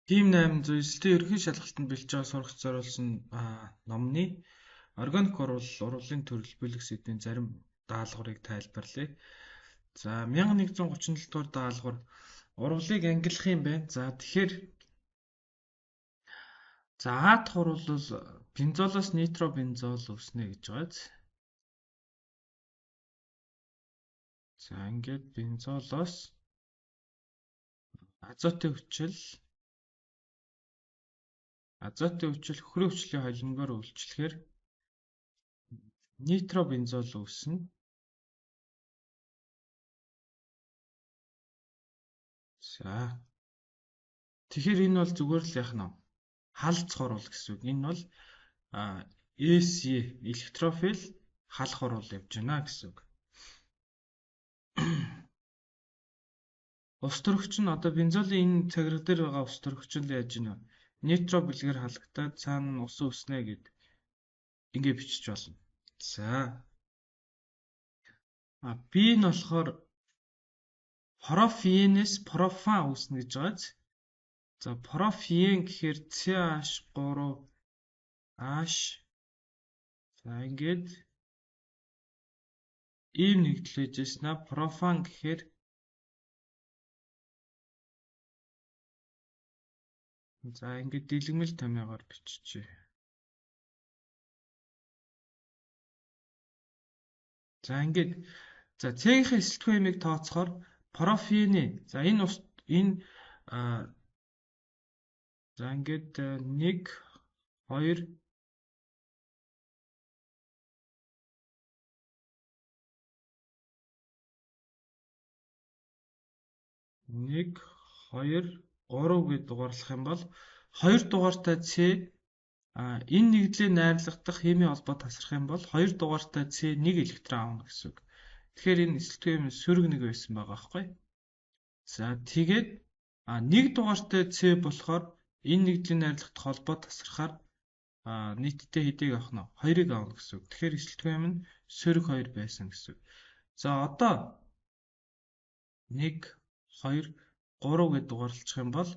Тим 809-ийн ерөнхий шалгалтанд бэлж байгаа сурагч зориулсан номны органик урвалын төрөлбөлөх сэдвийн зарим даалгаврыг тайлбарлая. За 1137 дугаар даалгавар урвалыг ангиллах юм байна. За тэгэхээр А дахь урвал бол бензолоос нитробензол үүснэ гэж байгаа. За ингээд бензолоос азотын хүчил хөрийн хүчлийн холимгоор үйлчлэхээр нитробензол үүснэ. За тэгэхээр энэ бол зүгээр л яах нь халдцах урвал гэсэн үг. Энэ бол EC электрофил халах урвал явж байна гэсэн үг. Ус төрөгч нь одоо бензолын энэ цагираг дээр байгаа ус төрөгч нь яаж ийнө? Нитро бэлгээр халагдаад цаана ус үснэ гэд ингээ бичиж болно. За. B нь болохоор профиенээс профан үүснэ гэж байгааз. За профиен гэхээр CH3H. За ингээд ийм нэгдэл хийж яснаа профан гэхээр за ингээд дэлгэмэл томьёогоор биччихье. За ингээд за C-ийн эсэлтгүй хэмийг тооцохоор профины за энэ за ингээд 1 2 1 2 3 гэж дугаарлах юм бол 2 дугаартай C энэ нэгдлээ найрлагдах химийн холбоо тасрах юм бол 2 дугаартай C 1 электрон авна гэсэн үг. Тэгэхээр энэ эсэлтгүй хэмээ сөрөг нэг байсан байгаа байхгүй. За тэгээд 1 дугаартай C болохоор энэ нэгдлийн найрлагдах холбоо тасрахаар нийтдээ хэдийг авах нь 2-ыг авна гэсэн үг. Тэгэхээр эсэлтгүй хэм нь сөрөг 2 байсан гэсэн үг. За одоо 1 2 3 гэж дугаарлах юм бол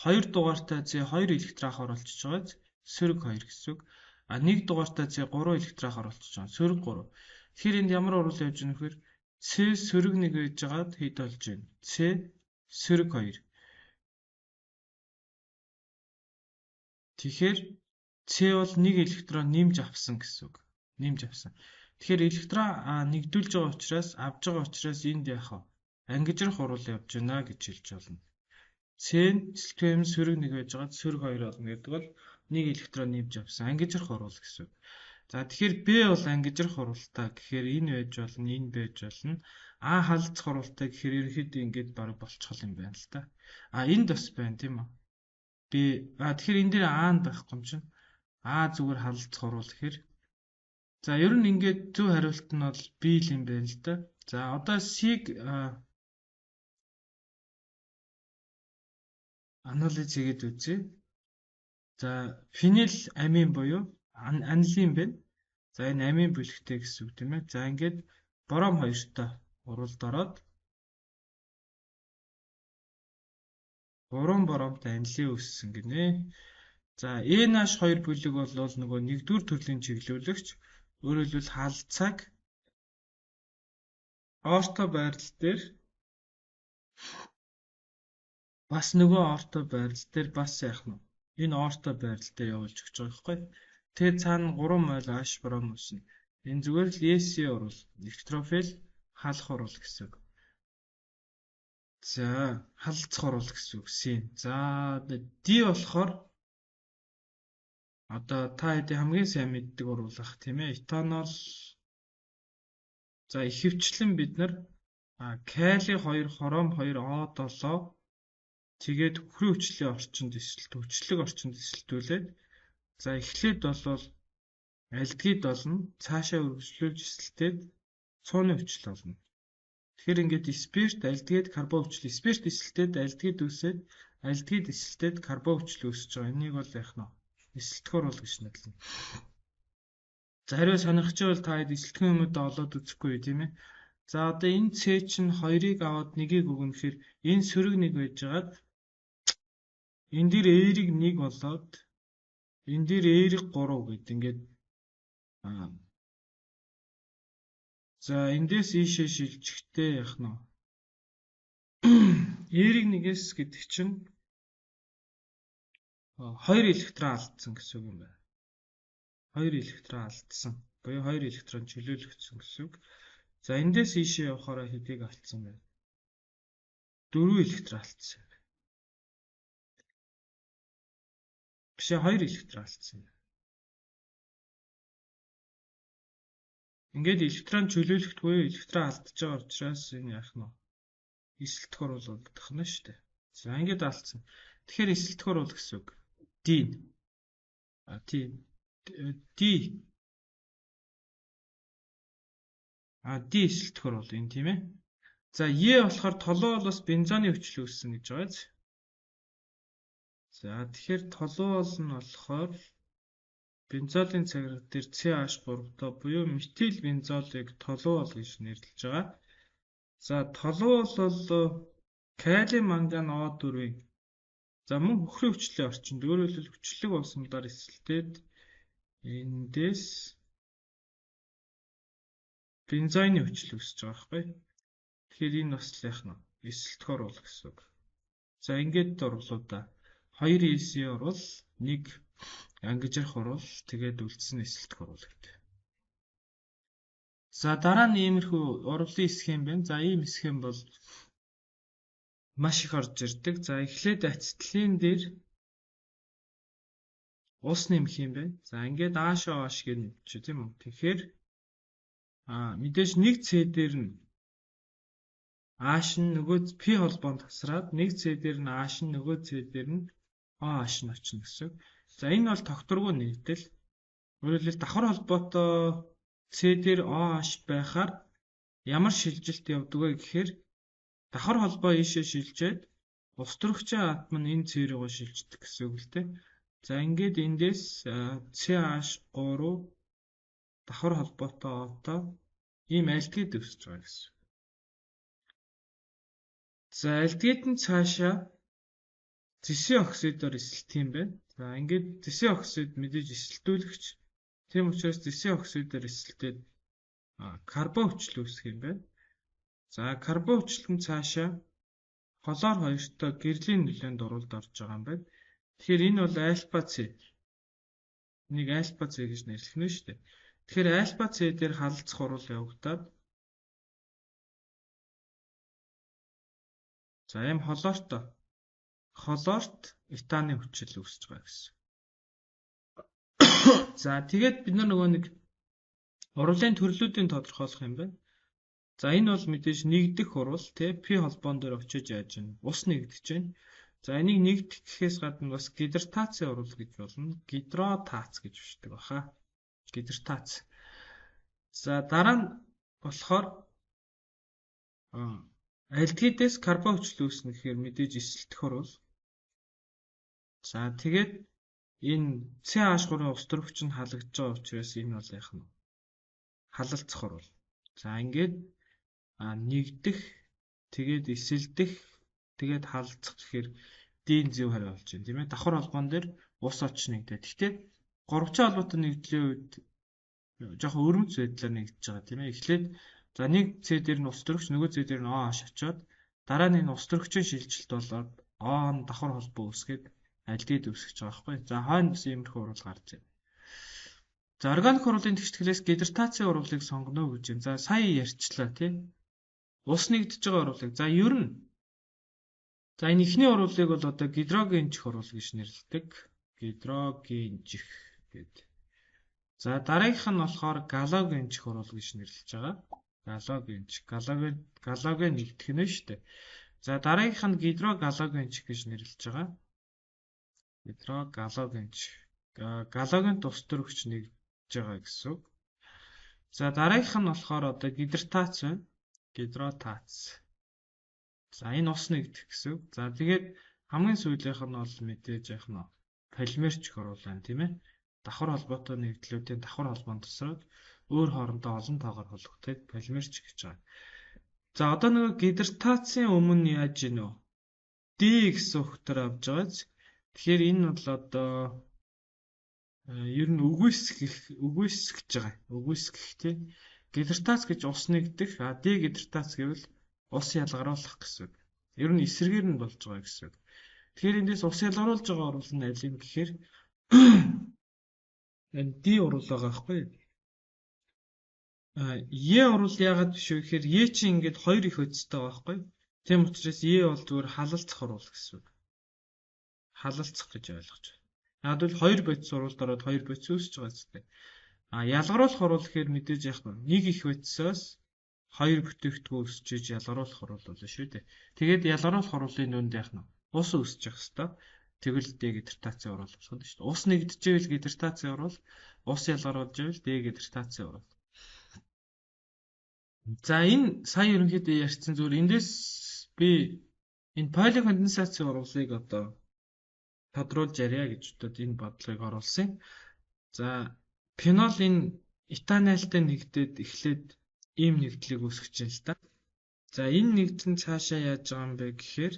2 дугаартай C 2 электрон авахар болчихж байгаа сөрөг 2 гэсэн үг. 1 дугаартай C 3 электрон авахар болчихж байгаа сөрөг 3. Тэгэхээр энд ямар урвал явж байгаа нөхөр C сөрөг 1 байж байгаад хэд болж байна? C сөрөг 2. Тэгэхээр C бол 1 электрон нэмж авсан гэсэн үг. Нэмж авсан. Тэгэхээр электрон нэгдүүлж байгаа учраас авж байгаа учраас энд яах вэ? Ангижрах урвал явж байна гэж хэлж болно. C нь эсэлтгүй хэм сөрөг 1 байж байгаад сөрөг 2 болно гэдэг бол 1 электрон нэмж авсан ангижрах урвал гэсэн үг. За тэгэхээр B бол ангижрах урвалтай гэхээр энэ байж болно, энэ байж болно. А халдцах урвалтай гэхээр ерөнхийдөө ингэж бараг болчихол юм байна л та. Энд бас байна тийм үү? B тэгэхээр энэ дээр А нь байхгүй юм чинь. А зүгээр халдцах урвал гэхээр за ер нь ингээд зөв хариулт нь бол B л юм байна л да. За одоо C-г анализ хийгээд үзье. За фенил амин буюу анилин байна. За энэ амин бүлэгтэй гэсэн үг тийм ээ. За ингээд бором 2-той урвалд ороод 3 боромтой анилин үүссэн гинэ. За NH2 бүлэг бол нөгөө 1-р төрлийн чиглүүлэгч өөрөөр хэлбэл халдцааг орто байрал дээр бас нөгөө орто байрал дээр бас яах нь энэ орто байрал дээр явуулж өгч байгаа байхгүй. Тэгээ цаана 3 мол H бором үүснэ. Энэ зүгээр л EC урвал электрофил халах урвал гэсэн үг. За халдцах урвал гэсэн үг. За D болохоор одоо та хэдийн хамгийн сайн мэддэг урвал ах тийм ээ. Этанол за ихэвчлэн бид нар кали 2 хором 2 O7 тэгээд хөрийн хүчлийн орчинд хүчлэг орчинд эсэлтүүлээд за эхлээд бол альдгид болно цаашаа үргэлжлүүлж эсэлтээд цууны хүчил болно. Тэгэхээр ингээд спирт альдгид карбон хүчил спирт эсэлтээд альдгид үүсээд альдгид эсэлтээд карбон хүчил үүсэж байгаа. Энийг бол яах нь эсэлтгэр бол гэж нэрлэнэ. За хариу сонирхож байвал та хэд эсэлтгэн юмудаа олоод үзэхгүй тийм ээ. За одоо энэ С чинь 2-ыг аваад 1-ийг өгнө гэхээр энэ сөрөг 1 байж байгаад энэ дээр R-ийг 1 болоод энэ дээр R-ийг 3 гэд ингээд за эндээс ийшээ шилжихдээ яах нь R-ийг 1-ээс гэдэг чинь 2 электрон алдсан гэсэн үг юм байна. 2 электрон алдсан. Буюу 2 электрон чөлөөлөгдсөн гэсэн үг. За эндээс ийшээ явахаараа хэдийг алдсан бэ? 4 электрон алдсан юм байна. Биш 2 электрон алдсан юм. Ингээд электрон чөлөөлөлт буюу электрон алдж байгаа учраас энэ яах нь эсэлтгөр болгох нь шүү дээ. За ингээд алдсан. Тэгэхээр эсэлтгөр бол гэсэн үг. D. D эсэлтгөр бол энэ тийм ээ. За E болохоор толгой бол бас бензоны хүчил үүссэн гэж байгаа биз. За тэгэхээр толгой бол нь болохоор бензолын цагирга дээр CH3-той буюу метил бензолыг толгой бол гэж нэрлэж байгаа. За толгой бол калий манган O4-ийн за мөн хөхрийн хүчлийн орчинд өөрөөр хэлбэл хүчлэг усамдаар эсэлтээд эндээс бензоны хүчил үүсэж байгаа байхгүй. Тэгэхээр энэ бас яах нь эсэлтгөр бол гэсэн үг. За ингээд орлуудаа 2 EC орвол 1 ангижрах орвол тэгээд үлдсэн эсэлтгөр бол гэдэг. За дараа нь иймэрхүү урвалын схем байна. За ийм схем бол маш их орж ирдэг. За эхлээд ацетилен дээр ус нэмэх юм байна. За ингээд аашаа ааш гэж нэмчих тийм үү. Тэгэхээр мэдээж нэг C дээр нь ааш нь нөгөө P холбоонд тасраад нэг C дээр нь ааш нь нөгөө C дээр нь ааш нь очно гэсэн. За энэ бол тогтворгүй нэгдэл. Өөрөөр хэлбэл давхар холбоотой C дээр OH байхаар ямар шилжилт явдаг вэ гэхээр давхар холбоо ийшээ шилжээд устөрөгчийн атом нь энэ C рүүгээ шилждэг гэсэн үг л дээ. За ингээд эндээс CH3 давхар холбоотой O-той ийм альдгид үүсэж байгаа гэсэн. За альдгид нь цаашаа зэсийн оксидоор эсэлтэх юм байна. За ингээд зэсийн оксид мэдээж эсэлтүүлэгч. Тийм учраас зэсийн оксидоор эсэлтээд карбон хүчил үүсэх юм байна. За карбон хүчил нь цаашаа холоор хоёртой гэрлийн нөлөөнд оруулж орж байгаа юм байна. Тэгэхээр энэ бол альфа С. Нэг альфа С гэж нэрлэх нь шүү дээ. Тэгэхээр альфа С дээр халдцах урвал явагдаад за ийм холоорт этаны хүчил үүсэж байгаа гэсэн. За тэгээд бид нөгөө нэг урвалын төрлүүдийн тодорхойлох юм байна. За энэ бол мэдээж нэгдэх урвал тий P холбоон дээр очиж яаж байна? Ус нэгдэж байна. За энийг нэгдэх гэхээс гадна бас гидратацийн урвал гэж болно. Гидротац гэж бичдэг баха. Гидратац. За дараа нь болохоор альдгидээс карбон хүчил үүснэ гэхээр мэдээж эсэлтэх урвал. За тэгээд энэ CH3-ын устөрөгч нь халагдж байгаа учраас энэ бол яах нь халалцах урвал. За ингээд нэгдэх тэгээд эсэлдэх тэгээд халалцах гэхээр D-ийн зөв хариу болж байна тийм ээ. Давхар холбоон дээр ус очно нэгдээ. Гэхдээ гуравчин холбоотой нэгдлийн үед жоохон өрмөц байдлаар нэгдэж байгаа тийм ээ. Эхлээд за нэг C дээр нь устөрөгч нөгөө C дээр нь OH очоод дараа нь энэ устөрөгчийн шилжилт болоод O-н давхар холбоо үүсгээд альдгид үүсгэж байгаа байхгүй. За хойно бас иймэрхүү урвал гарч байна. За органик урвалын тэгшгэлээс гидратацийн урвалыг сонгоно гэж байна. За сая ярьчлаа тийм. Ус нэгдэж байгаа урвалыг. За ер нь за энэ ихний урвалыг бол одоо гидрогенжих урвал гэж нэрлэдэг. Гидрогенжих гэдэг. За дараагийнх нь болохоор галогенжих урвал гэж нэрлэж байгаа. Галоген нэгдэх нь шүү дээ. За дараагийнх нь гидрогалогенжих гэж нэрлэж байгаа. Гидрогалогенжих. Галогент ус төрөгч нэгдэж байгаа гэсэн үг. За дараагийнх нь болохоор одоо гидратац байна. Гидротац. За энэ ус нэгдэх гэсэн үг. За тэгээд хамгийн сүүлийнх нь бол мэдээж яах нь полимерч оруулаа тийм ээ. Давхар холбоотой нэгдлүүдийн давхар холбоонд тусраад өөр хоорондоо олон тоогоор холбогдохыг полимерч гэж байгаа. За одоо нөгөө гидратацийн өмнө яаж ийнө вэ? D гэсэн өгтөр авч байгааз Тэгэхээр энэ бол одоо ер нь үгүйсгэж байгаа. Үгүйсгэх тий. Гидратац гэж ус нэгдэх, дегидратац гэвэл ус ялгаруулах гэсэн. Ер нь эсрэгээр нь болж байгаа гэсэн. Тэгэхээр эндээс ус ялгаруулж байгаа урвал нь аль юм гэхээр энэ D урвал байгаа байхгүй юу? Е урвал яагаад биш вэ гэхээр Е чинь ингээд хоёр их хөцтэй байгаа байхгүй юу? Тийм учраас Е бол зүгээр халалцах урвал гэсэн. Халалцах гэж ойлгож байна. Яг бол хоёр бодис урвалд ороод хоёр бодис үүсэж байгаа зү. Ялгаруулах урвал гэхээр мэдээж яг нэг их бодисоос хоёр бүтээгдэхүүн өсчиж ялгаруулах урвал болно шүү дээ. Тэгээд ялгаруулах урвалын дүнд яг ус өсөж явах хэвээр. Тэгвэл дегидратацийн урвал болох нь шүү дээ. Ус нэгдэжвэл гидратацийн урвал, ус ялгаруулж ивэл дегидратацийн урвал. За энэ сая ерөнхийдөө ярьсан зүгээр эндээс би энэ поликонденсацийн урвалыг одоо тодруулж ярья гэж бодоод энэ бодлогыг оруулсан. За фенол энэ этанолтой нэгдээд эхлээд ийм нэгдлийг үүсгэж байна л да. За энэ нэгдэл нь цаашаа яаж байгаа юм бэ гэхээр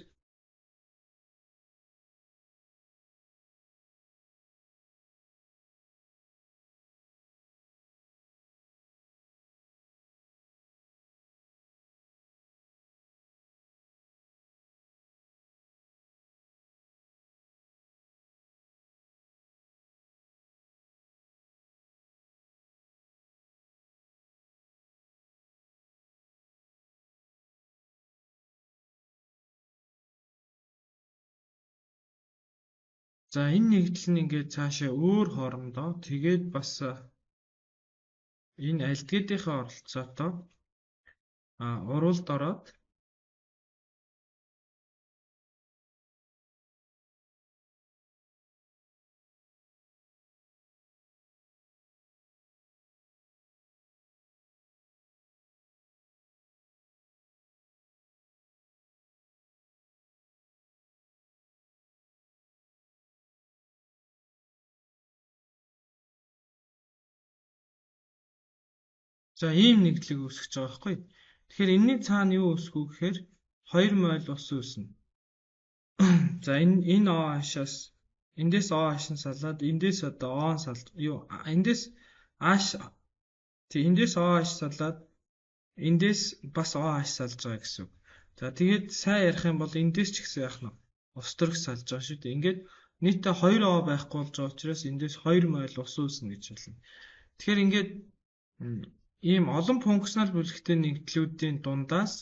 за энэ нэгдэл нь ингээд цаашаа өөр хоорондоо тэгээд бас энэ альдгидийнхаа оролцоотой урвалд ороод за ийм нэгдлийг үүсгэж байгаа байхгүй. Тэгэхээр энэний цаана юу үүсэх вэ гэхээр 2 мол ус үүснэ. За энэ OH-аас эндээс OH нь салаад эндээс одоо O нь салж эндээс эндээс OH салаад эндээс бас OH салж байгаа гэсэн үг. За тэгээд сайн ярих юм бол эндээс ч гэсэн яах нь ус төрөх салж байгаа шүү дээ. Ингээд нийтдээ 2 O байхгүй болж байгаа учраас эндээс 2 мол ус үүснэ гэж болно. Тэгэхээр ингээд ийм олон функционал бүлэгтэй нэгдлүүдийн дундаас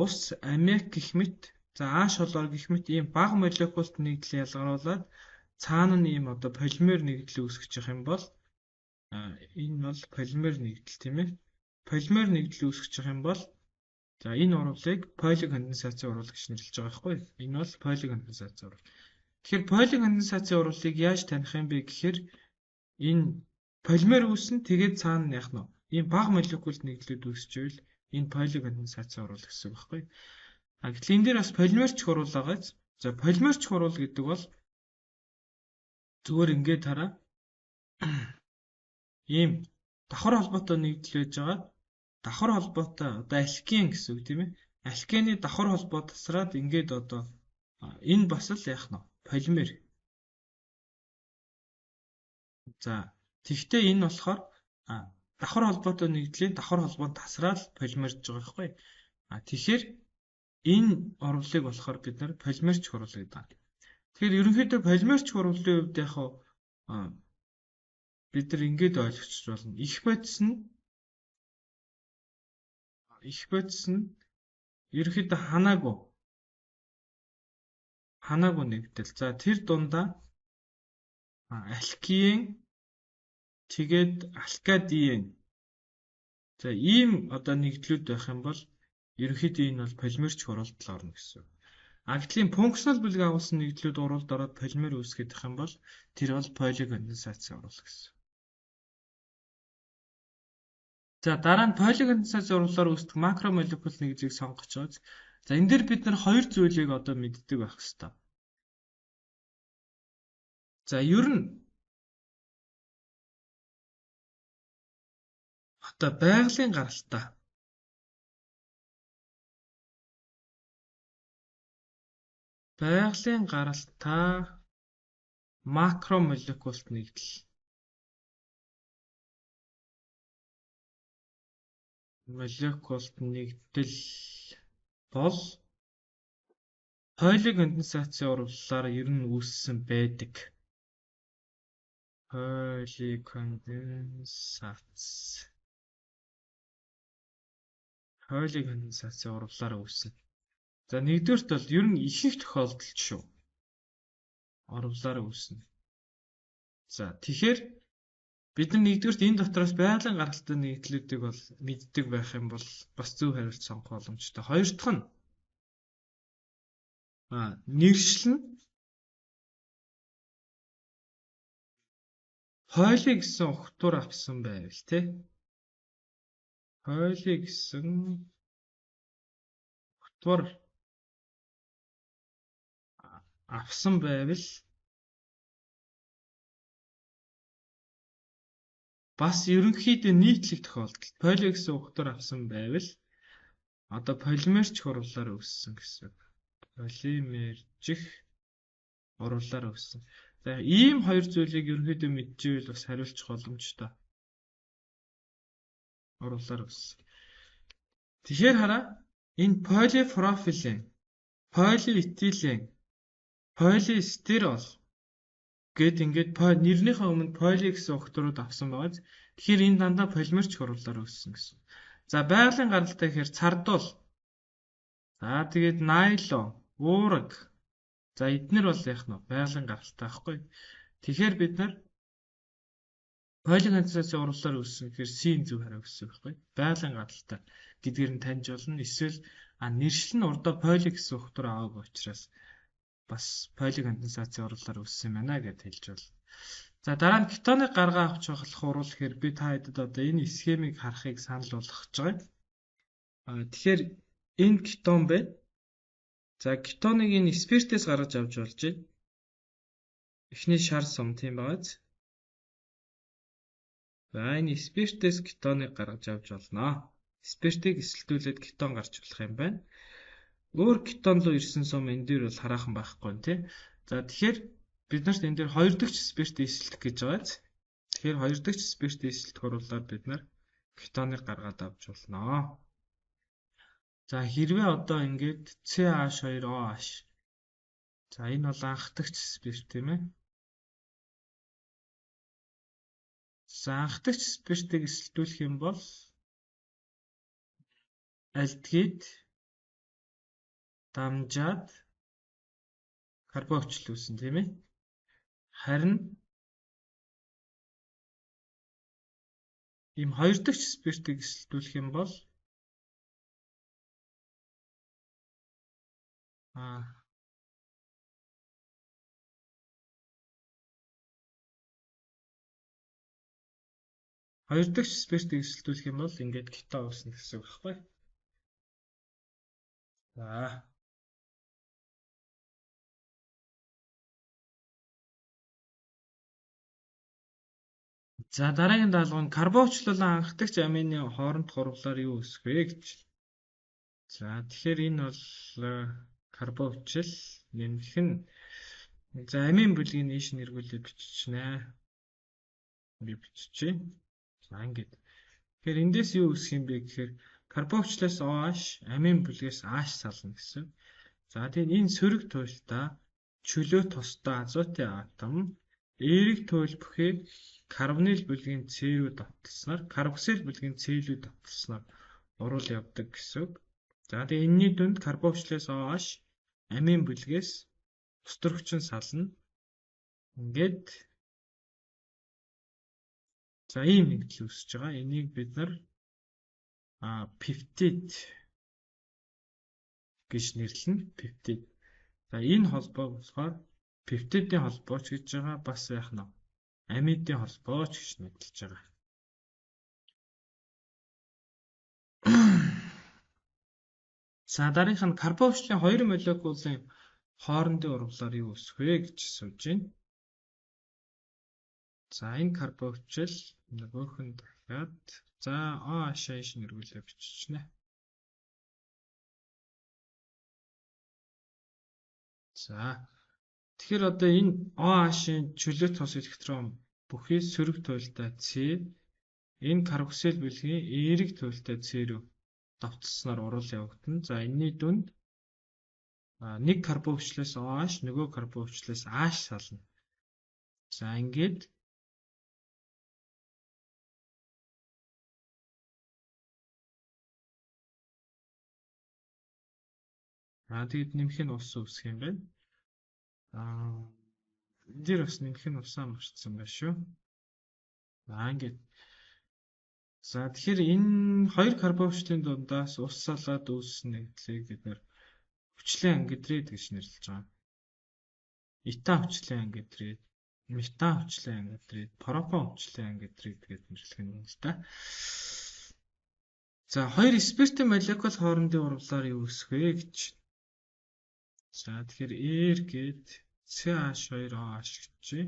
ус, аммиак гэх мэт, за H холбоор гэх мэт ийм бага молекулт нэгдэл ялгаруулад цаана нь ийм одоо полимер нэгдэл үүсгэж явах юм бол энэ бол полимер нэгдэл тийм ээ. Полимер нэгдэл үүсгэж явах юм бол за энэ урвалыг поликонденсацийн урвал гэж нэрлэж байгаа байхгүй юу? Энэ бол поликонденсацийн урвал. Тэгэхээр поликонденсацийн урвалыг яаж таних юм бэ гэхээр энэ полимер үүснэ тэгээд цаана нь яах нь ийм бага молекулт нэгдлүүд үүсчихвэл энэ поликонденсацийн урвал гэсэн үг байхгүй. Гэтэл энэ дээр бас полимерч урвал байгааз. За полимерч урвал гэдэг бол зүгээр ингээд хараа. Ийм давхар холбоотой нэгдэл байж байгаа. Давхар холбоотой одоо алкин гэсэн үг тийм ээ. Алкины давхар холбоо тасраад ингээд одоо энэ бас л яах нь полимер. За тэгвэл энэ болохоор давхар холбоотой нэгдлийн давхар холбоонд тасраад полимерж байгаа байхгүй. Тэгэхээр энэ урвалыг болохоор бид нар полимерч урвал гэдэг. Тэгэхээр ерөнхийдөө полимерч урвалын хувьд яг бид нар ингэж ойлгочих болно. Их бодис нь ерөнхийдөө ханаагүй нэгдэл. За тэр дундаа алкин тэгээд алкадин. За ийм одоо нэгдлүүд байх юм бол ерөнхийдөө энэ бол полимерч урвалд л орно гэсэн. Гэтэл функционал бүлэг агуулсан нэгдлүүд урвалд ороод полимер үүсгэх юм бол тэр бол поликонденсацийн урвал гэсэн. За дараа нь поликонденсацийн урвалаар үүсдэг макромолекул нэгдлийг сонгож байгаа. За энэ дээр бид нар хоёр зүйлийг одоо мэддэг байх хэрэгтэй. За ер нь одоо байгалийн гаралтай макромолекулт нэгдэл. Молекулт нэгдэл бол хоёулын конденсацийн урвалаар ер нь үүссэн байдаг. Хоёулын конденсацийн урвалаар үүссэн. За нэгдүгээрт бол ер нь ихэнх тохиолдолд шүү. Урвалаар үүснэ. За тэгэхээр бид нар нэгдүгээрт энэ дотроос байгалийн гаралтай нэгдлүүдийг бол мэддэг байх юм бол бас зөв хариулт сонгох боломжтой. Хоёр дахь нь нэршил нь хойлоо гэсэн ухтуур авсан байвал тий. Хойлоо гэсэн ухтуур авсан байвал бас ерөнхийдөө нийтлэг тохиолдолд полио гэсэн ухтуур авсан байвал одоо полимерч урвалаар үүссэн гэсэн. Полимержих урвалаар үүссэн. За ийм хоёр зүйлийг ерөнхийдөө мэдчихвэл бас хариулчих боломжтой. Урвалаар үүссэн. Тэгэхээр хараа энэ полипропилен, полиэтилен, полистирол гэд ингээд нэрнийхээ өмнө поли гэсэн ухтурууд авсан байгаа. Тэгэхээр энэ дандаа полимерч урвалаар үүссэн гэсэн. За байгалийн гаралтай гэхээр цардуул. За тэгээд найлон, уураг. За эднэр бол яах нь байгалийн гаралтай байхгүй. Тэгэхээр бид нар поликонденсацийн урвалаар үүссэн гэхээр C-ийн зөв хариу гэсэн байхгүй. Байгалийн гаралтай гэдгээр нь таньж болно. Эсвэл нэршил нь урдаа поли гэсэн ухтур аваагүй учраас бас поликонденсацийн урвалаар үүссэн юм байна гэж хэлж болно. За дараа нь кетоныг гаргаа авч болох урвал гэхээр би та хэдэд одоо энэ схемийг харахыг санал болгож байгаа. Тэгэхээр энэ кетон байна. За кетоныг энэ спиртээс гаргаж авч болж байна. Эхний шар сум тийм байгааз. За энэ спиртээс кетоныг гаргаж авч болно. Спиртийг эсэлтүүлээд кетон гарч болох юм байна. Өөр кетон руу ирсэн сум энэ дээр бол хараахан байхгүй нэ тий. За тэгэхээр бид нарт энэ дээр хоёр дахь спирт эсэлтэх гэж байгааз. Тэгэхээр хоёр дахь спирт эсэлтэх урвалаар бид нар кетоныг гаргаад авч болно. За хэрвээ одоо ингээд CH2OH. За энэ бол анх дахь спирт тийм ээ. За анх дахь спиртийг эсэлтүүлэх юм бол альдгид дамжаад карбон хүчил үүснэ тийм ээ. Харин ийм хоёр дахь спиртийг эсэлтүүлэх юм бол хоёр дахь спиртийг эсэлтүүлэх юм бол ингээд кетон үүснэ гэсэн үг байхгүй. За За дараагийн даалгавар нь карбончлолон анх дахь амины хоорондох урвалаар юу үүсэх вэ гэж. За тэгэхээр энэ бол карбончл нэмэх нь за амийн бүлгийг ийш нэргүүлээ биччихнэ. Би биччихье. За ингээд. Тэгэхээр эндээс юу үүсэх юм бэ гэхээр карбончлаас OH, амийн бүлгээс H сална гэсэн. За тэгээд энэ сөрөг туйлдаа чөлөө тусдаа азотын атом эерэг туйл бүхий карбонил бүлгийн С рүү давталснаар карбоксил бүлгийн С рүү давталснаар урвал явдаг гэсэн. За тэгээд энэний дүнд карбончлаас OH, амийн бүлгээс устөрөгчин сална. Ингээд за ийм нэгдэл үүсэж байгаа. Энийг бид нар пептид гэж нэрлэнэ. Пептид. За энэ холбоо болохоор пептидийн холбооч гэж байгаа. Бас яах нь амидын холбооч гэж нэрлэж байгаа. За дараагийнх нь карбончлын хоёр молекулын хоорондын урвалаар юу үүсэх вэ гэж асууж байна. За энэ карбончл нөгөөх нь дахиад за OH-ийг нэргүүлээ биччихнэ. За Тэгэхээр одоо энэ OH-ын чөлөөт хос электрон бүхий сөрөг туйлтай C энэ карбоксил бүлгийн эерэг туйлтай C рүү давталснаар урал явагдана. За энэний дүнд нэг карбовчлээс OH, нөгөө карбовчлээс H сална. За ингээд тэгэд нэмэх нь ус үүсэх юм байна. Энд дээр бас нэмэх нь усаа марцсан байна шүү. Ингээд. За тэгэхээр энэ хоёр карбовчлын дундаас ус салаад үүснэ нэгдлийг бид нэр хүчлийн ангидрид гэж нэрлэж байгаа. Eta хүчлийн ангидрид, мета хүчлийн ангидрид, пропон хүчлийн ангидрид гэж нэрлэх юм л да. За хоёр спиртийн молекул хоорондын урвалаар юу үүсэх вэ гэж. За тэгэхээр R гээд CH2OH гэжээ.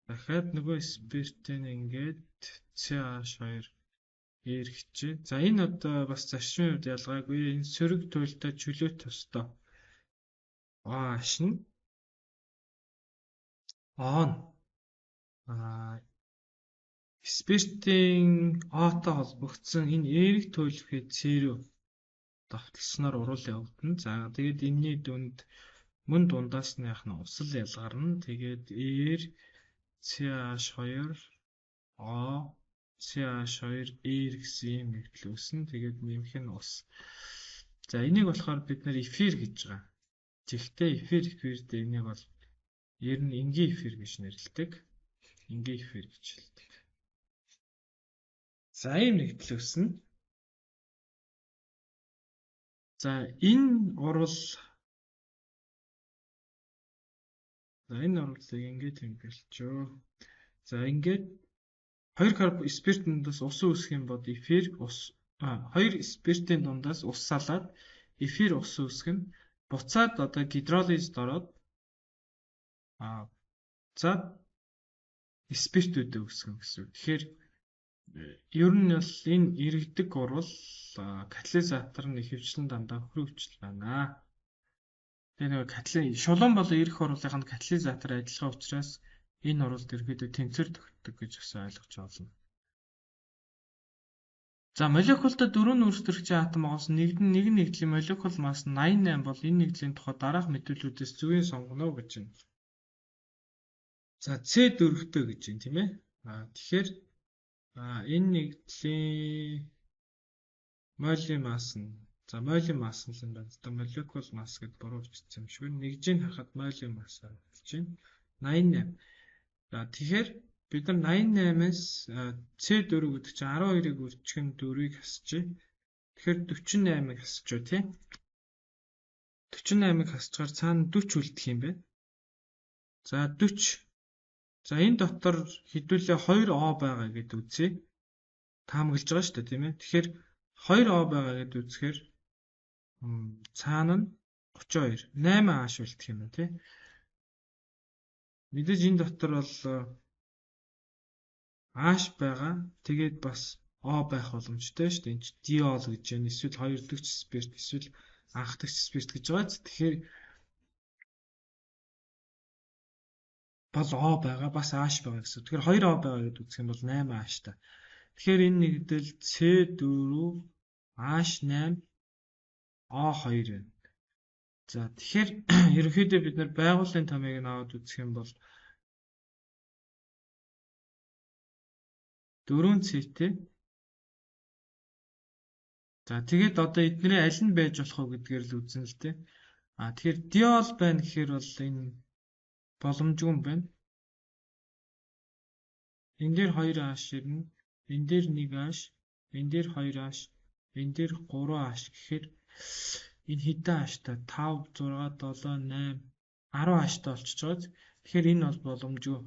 Дахиад нөгөө спиртийн ингээд CH2R гэжээ. За энэ одоо бас зарчмын үед ялгаагүй. Энэ сөрөг туйлтай чөлөөт тостой OH нь on спиртийн O-той холбогдсон энэ эерэг туйлхээ C рүү давталснаар урал явагдана. За тэгээд энэний дүнд мөн дундаасных нь усал ялгарна. Тэгээд R CH2 O CH2R гэсэн юм нэгдэл үүснэ. Тэгээд нэмэх нь ус. За энийг болохоор бид нэр эфир гэж байгаа. Тэгвэл эфирт энийг бол ер нь энгийн эфир гэж нэрлэдэг. Энгийн эфир гэж хэлдэг. За ийм нэгдэл үүснэ. За энэ урвалыг ингээд тэмдэглэчөө. За ингээд хоёр спиртийн дундаас ус үүсэх юм бол эфир ус хоёр спиртийн дундаас ус салаад эфир ус үүсэх нь буцаад одоо гидролизд ороод за спиртүүд үүсгэн гэсэн. Тэгэхээр ер нь бол энэ иргэдэг урвал катализатор нь ихэвчлэн дандаа хөрөвчл байна. Тэгээ нэг шулуун болон эрх урвалынх нь катализатор адилхан учраас энэ урвалд ерөөдөө тэнцвэр тогтдог гэж бас ойлгож байна. За молекултай дөрвөн нүүрс төрөгчийн атомоос нэг нэгдлийн молекул масс 88 бол энэ нэгдлийн тухай дараах мэдээллүүдээс зөвийн сонгоно гэж байна. За C дөрөвтэй гэж байна тийм ээ. Тэгэхээр энэ нэгдлийн молекулын масс нь молекулын масс нь л байна. Одоо молекул масс гэд буруу бичсэн юм шиг байна. Нэгжийг харахад молекулын массаар хэлж байна. 88. За тэгэхээр бид нар 88-аас C4 гэдэг чинь 12-ыг үржих нь 4-ыг хасчихъя. Тэгэхээр 48-ыг хасчихё тийм. 48-ыг хасчихаар цаана 40 үлдэх юм байна. За 40. За энэ дотор хэдүүлээ 2 O байгаа гэдээ үзье. Таамаглаж байгаа шүү дээ тийм ээ. Тэгэхээр 2 O байгаа гэдээ үзэхээр цаана нь 32. 8 H үлдэх юм байна тийм. Мэдээж энэ дотор бол H байгаа. Тэгээд бас O байх боломжтой шүү дээ. Энд диол гэж байна. Эсвэл 2 дахь спирт, эсвэл анх дахь спирт гэж байгаа. Тэгэхээр бол O байгаа, бас H байгаа гэсэн. Тэгэхээр 2 O байгаа гэдээ үзэх юм бол 8 H та. Тэгэхээр энэ нэгдэл C4 H8 O2 байна. За тэгэхээр ерөнхийдөө бид нар байгууллагын томыг нь аваад үзэх юм бол 4 C-тэй. За тэгээд одоо эднэрийн аль нь байж болох вэ гэдгээр л үзнэ л дээ. Тэгэхээр диол байна гэхээр бол энэ боломжгүй юм байна. Энэ дээр 2 H ирнэ. Энэ дээр 1 H, энэ дээр 2 H, энэ дээр 3 H гэхээр энэ хэдэн H та 5, 6, 7, 8, 10 H та болчихж байгаа. Тэгэхээр энэ бол боломжгүй.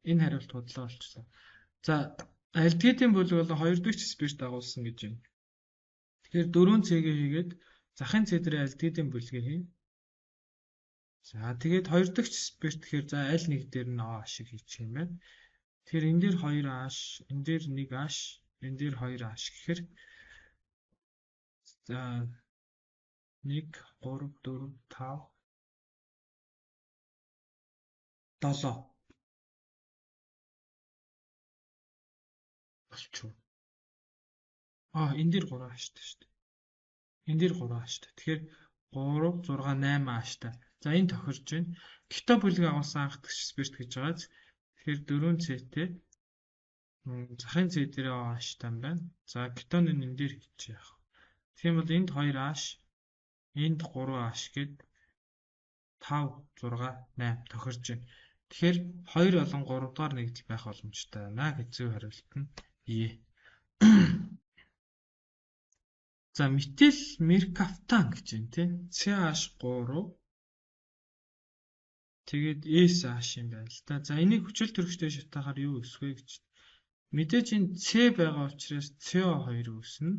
Энэ хариулт бодлоо болчихлоо. За альдгидийн бүлэг бол 2 дахь спирт дагуулсан гэж байна. Тэгэхээр 4 C-гээ хийгээд захын C-дрийн альдгидийн бүлгээ хийнэ. За тэгээд 2 дахь спирт гэхээр за аль нэг дээр нь O шиг хийчих юм байна. Тэгэхээр энэ дээр 2 H, энэ дээр 1 H, энэ дээр 2 H гэхээр за 1 3 4 5 7 болчихов. Энэ дээр 3 ааштай шүү дээ. Энэ дээр 3 ааштай. Тэгэхээр 3, 6, 8 ааштай. За энэ тохирж байна. Кетон бүлэг агуулсан анх дагч спирт гэж байгааз. Тэгэхээр 4C-тэй захын C дээр O ааштай юм байна. За кетон нь энэ дээр хийчих яах. Тийм бол энд 2 ааш, энд 3 ааш гээд 5, 6, 8 тохирж байна. Тэгэхээр 2 болон 3 дугаар нэгдэл байх боломжтой байна гэж зөв хариулт нь Е. За метил меркаптан гэж байна тийм. CH3 тэгээд SH юм байна л да. За энийг хүчил төрөгчтэй шатахаар юу өсвэ гэж. Мэдээж энэ C байгаа учраас CO2 үүснэ.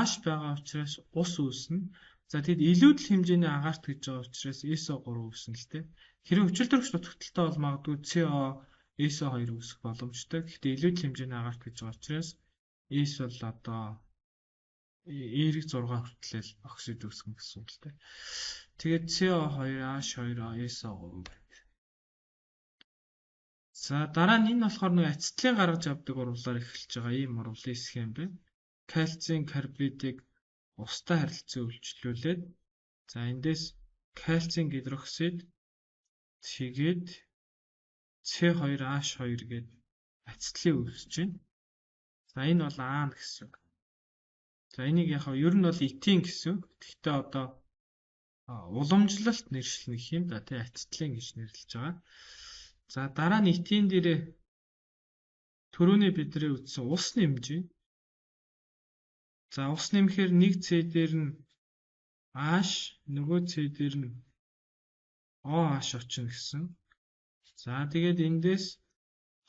H байгаа учраас ус үүснэ. За тэгэд илүүдэл хэмжээний агаарт гэж байгаа учраас SO3 үүснэ л дээ. Хэрэв хүчил төрөгч дутагдaltaй бол магадгүй CO SO2 үүсэх боломжтой. Гэхдээ илүүдэл хэмжээний агаарт гэж байгаа учраас S бол одоо E-ийг 6 хүртэл оксид үүсгэн гэсэн үг л дээ. Тэгээд CO2, H2, SO3 байна. За дараа нь энэ болохоор нэг ацетилен гаргаж авдаг урвалаар эхэлж байгаа ийм урвалын схем байна. Кальцийн карбидыг устай харилцан үйлчлүүлээд за эндээс кальцийн гидроксид тэгээд C2H2 гээд ацетилен үүсэж байна. За энэ бол АН гэсэн үг. За энийг яг ер нь бол этин гэсэн үг. Гэхдээ одоо уламжлалт нэршил гэх юм да тий ацетилен гэж нэрлэж байгаа. За дараа нь этин дээрээ түрүүний бидний үзсэн ус нэмж байна. За ус нэмэхээр нэг C дээр нь H, нөгөө C дээр нь OH очно гэсэн. За тэгээд эндээс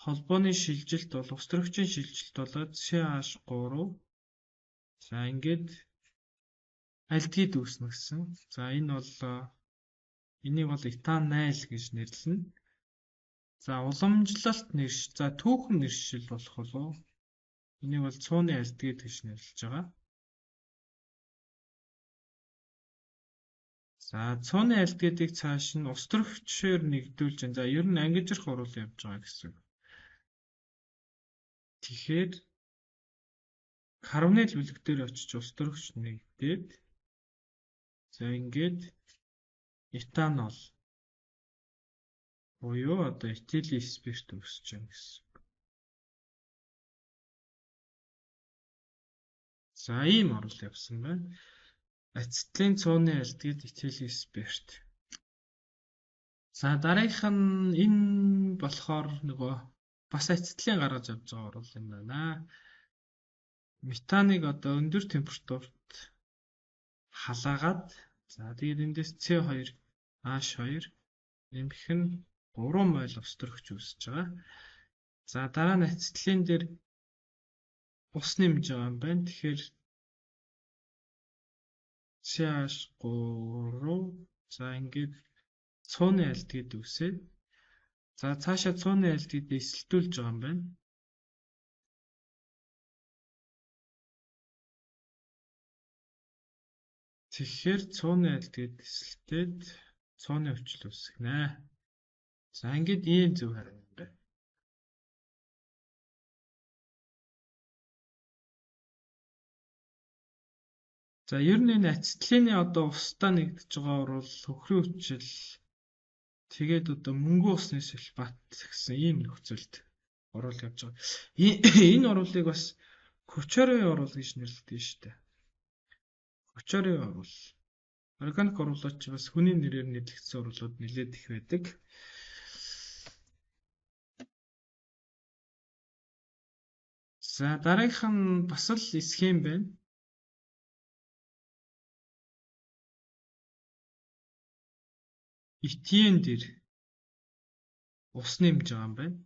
холбооны шилжилт бол ус төрөгчийн шилжилт болоод CH3 за ингээд альдгид үүснэ гэсэн. За энэ бол энийг бол этанайл гэж нэрлэнэ. За уламжлалт нэрш. За түүхэн нэршил болох болов. Энийг бол цууны альдгид гэж нэрлэж байгаа. За цууны альдгидыг цааш нь ус төрөгчөөр нэгдүүлж байна. За ер нь ангижрах урвал явж байгаа гэсэн. Тэгэхээр карбонил бүлэг дээр очиж ус төрөгч нэгдээд за ингээд этанол буюу одоо этилийн спирт үүсэж байна гэсэн. За ийм орол явсан байна. Ацетилен цууны альдгид этилийн спирт. За дараагийнх нь энэ болохоор нөгөө бас ацетилен гаргаж авч байгаа орол юм байна. Метаныг одоо өндөр температурт халаагаад за тэгээд эндээс CO2, H2 нэмэх нь 3 мол ус төрөгч үүсэж байгаа. За дараа нь ацетилен дээр ус нэмж байгаа юм байна. Тэгэхээр CH3 за ингээд цууны альдгид үүсээд за цаашаа цууны альдгид эсэлтүүлж байгаа юм байна. Тэгэхээр цууны альдгид эсэлтээд цууны өвчл үүсгэнэ. За ингээд ийм зөв харна юм байна. За ер нь энэ ацетилений одоо устдаа нэгдэж байгаа орвол хөхрийн өвчл тэгээд одоо мөнгө усны сульфат гэсэн ийм нөхцөлд орвол явж байгаа. Энэ орволыг бас Кочаровын орвол гэж нэрлэдэг шүү дээ. Кочаровын орвол. Органик орволууд ч бас хүний нэрээр нэрлэгдсэн орволууд нэлээд их байдаг. За дараагийнх нь бас л схем байна. Этиен дээр ус нэмж байгаа юм байна.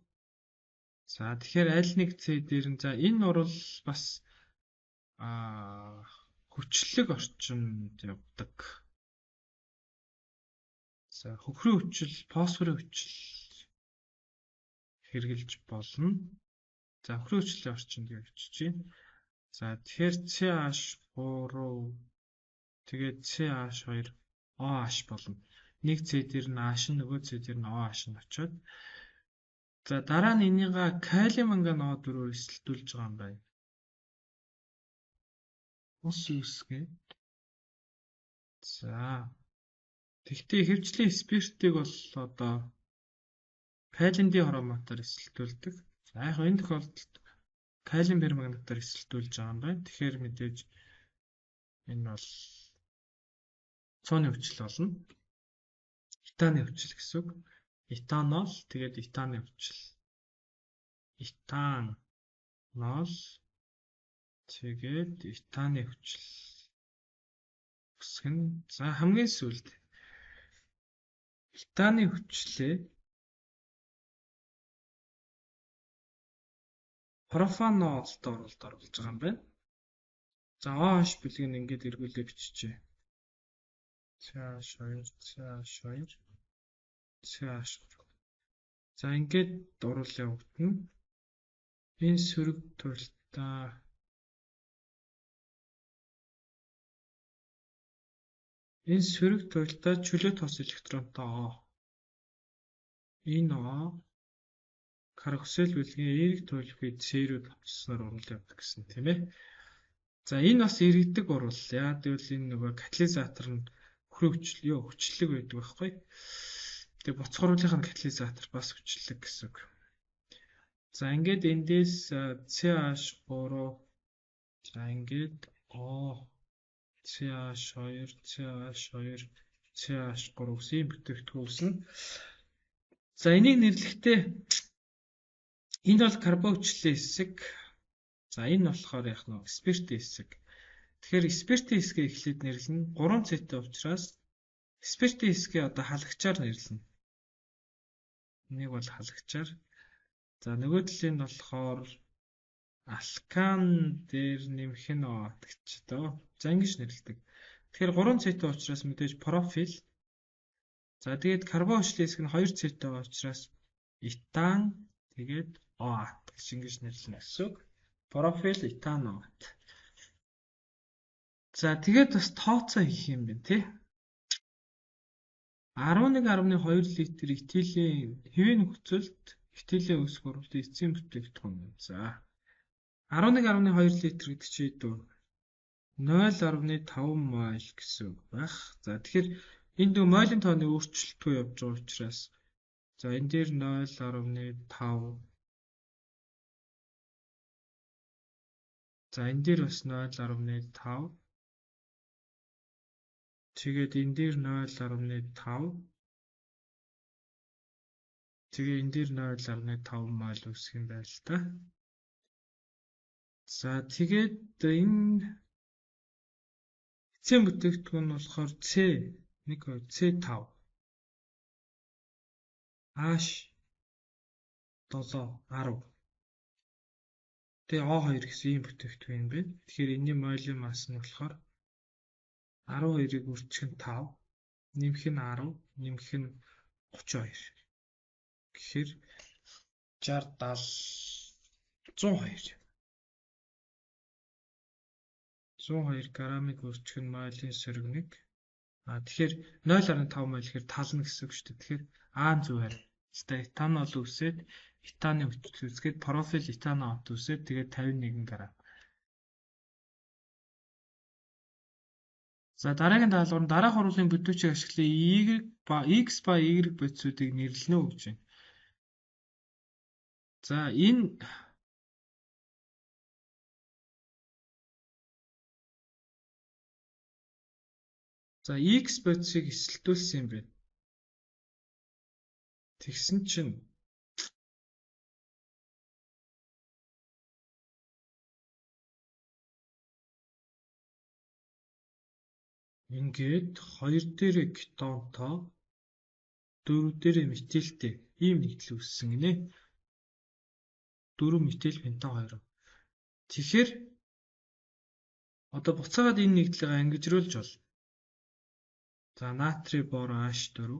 За тэгэхээр аль нэг C дээр нь за энэ орвол бас хүчлэг орчинд явдаг. За хөхрийн өвчл, фосфорын өвчл хэрглэж болно. За хөхрийн өвчлийн орчинд явчихж байна. За тэгэхээр CH3 тэгээд CH2 OH болно. Нэг С дээр нь А шин, нөгөө С дээр нь О шин очоод. За дараа нь энийгээ калий манган O4-оор эсэлтүүлж байгаа юм байна. Ус үсгээ. За. Тэгтээ ихэвчлэн спиртийг бол одоо калиний хроматоор эсэлтүүлдэг. За яг энэ тохиолдолд калиум пермангнатаар эсэлтүүлж байгаа юм байна. Тэгэхээр мэдээж энэ бол цооны өвчл болно. Этаны өвчл гэсэн үг. Этанол тэгээд этаны өвчл. Этанол тэгээд этаны өвчл. Үсгэн. За хамгийн сүүлд этаны өвчлээ пропанолд оруулж байгаа юм байна. За OH бэлгийг ингээд эргүүлээ биччихье. CH2. За ингээд оруулаа өгдөн. Энэ сөрөг туйлтаа чөлөө тос электронтой О. Энэ О карбоксил бэлгийн эерэг туйлбарыг C-рүү давтснаар оруулаад явдаг гэсэн тийм ээ. За энэ бас иргэдэг урвал. Яа гэвэл энэ нөгөө катализатор нь хүчлэг байдаг байхгүй. Тэгээ буцхруулах нь катализатор бас хүчлэг гэсэн үг. За ингээд эндээс CH3 за ингээд О CH2 CH3 гэсэн бүтээгдэхүүн үүснэ. За энийг нэрлэхдээ энэ бол карбон хүчлээ хэсэг. За энэ болохоор яг нь спиртийн хэсэг. Тэгэхээр спиртийн хэсгээ эхлээд нэрлэнэ. 3 С-тэй учраас спиртийн хэсгээ одоо халагчаар нэрлэнэ. Энийг бол халагчаар. За нөгөө талын нь болохоор алкан дээр нэмэх нь О гэж дөө. За ингэж нэрлэдэг. Тэгэхээр 3 С-тэй учраас мэдээж профил. За тэгээд карбон хүчлийн хэсэг нь 2 С-тэй байгаа учраас этан тэгээд Оат гэж ингэж нэрлэнэ гэсэн үг. Профил этанол. За тэгээд бас тооцоо хийх юм байна тий. 11.2 литр этилийн хэвийн нөхцөлд этилийн үсэг оруулалтын эцсийн бүтээгдэхүүн. За 11.2 литр гэдэг чинь 0.5 мол гэсэн үг байх. За тэгэхээр энд молийн тооны өөрчлөлтгүй явж байгаа учраас за энэ дээр 0.5 за энэ дээр бас 0.5 тэгээд энэ дээр 0.5 тэгээ энэ дээр 0.5 мол үсэх юм байна л та. За тэгээд энэ эцсийн бүтээгдэхүүн нь болохоор C1 2 C5 H7 10 тэгээ O2 гэсэн ийм бүтээгдэхүүн юм байна. Тэгэхээр энэний молийн масс нь болохоор 12-ыг үржих нь 5, нэмэх нь 10, нэмэх нь 32. Тэгэхээр 60 70 102 грамыг үржих нь молийн сөрөг 1. Тэгэхээр 0.5 мол гэхээр тална гэсэн үг шүү дээ. Тэгэхээр А зөв харин. Этанол үсээд этаны хүчил үсгээд профил этаноот үсээд тэгээд 51 грамм. За дараагийн даалгавар нь дараах хурлын бүдүүчийг ашиглан X ба Y бодисуудыг нэрлэнэ үү гэж байна. За энэ X бодисыг эсэлтүүлсэн юм байна. Тэгсэн чинь ингээд 2 дээрээ кетонтой 4 дээрээ метилтэй ийм нэгдэл үүссэн гинэ. 4 метил пентан 2. Тэгэхээр одоо буцаагаад энэ нэгдлийг ангижруулж бол. За натрий бор H4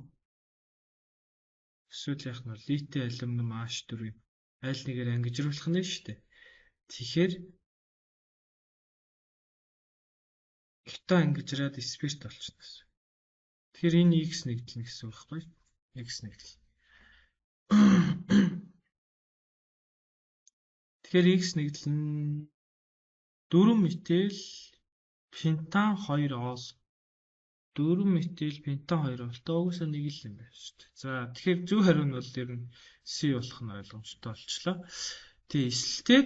эсвэл яг нь литий алюмиум H4-ийг аль нэгээр ангижруулах нь шүү дээ. Тэгэхээр кетон ангижраад спирт болчихно гэсэн. Тэгэхээр энэ x нэгдэл гэсэн үг байхгүй. X нэгдэл. Тэгэхээр x нэгдэл нь 4 метил пентан 2 оол 4 метил пентан 2 оолтой угсаа нэг л юм байна шүү дээ. За тэгэхээр зөв хариу нь бол ер нь C болох нь ойлгомжтой болчлоо. Тэгээ эсэлтээ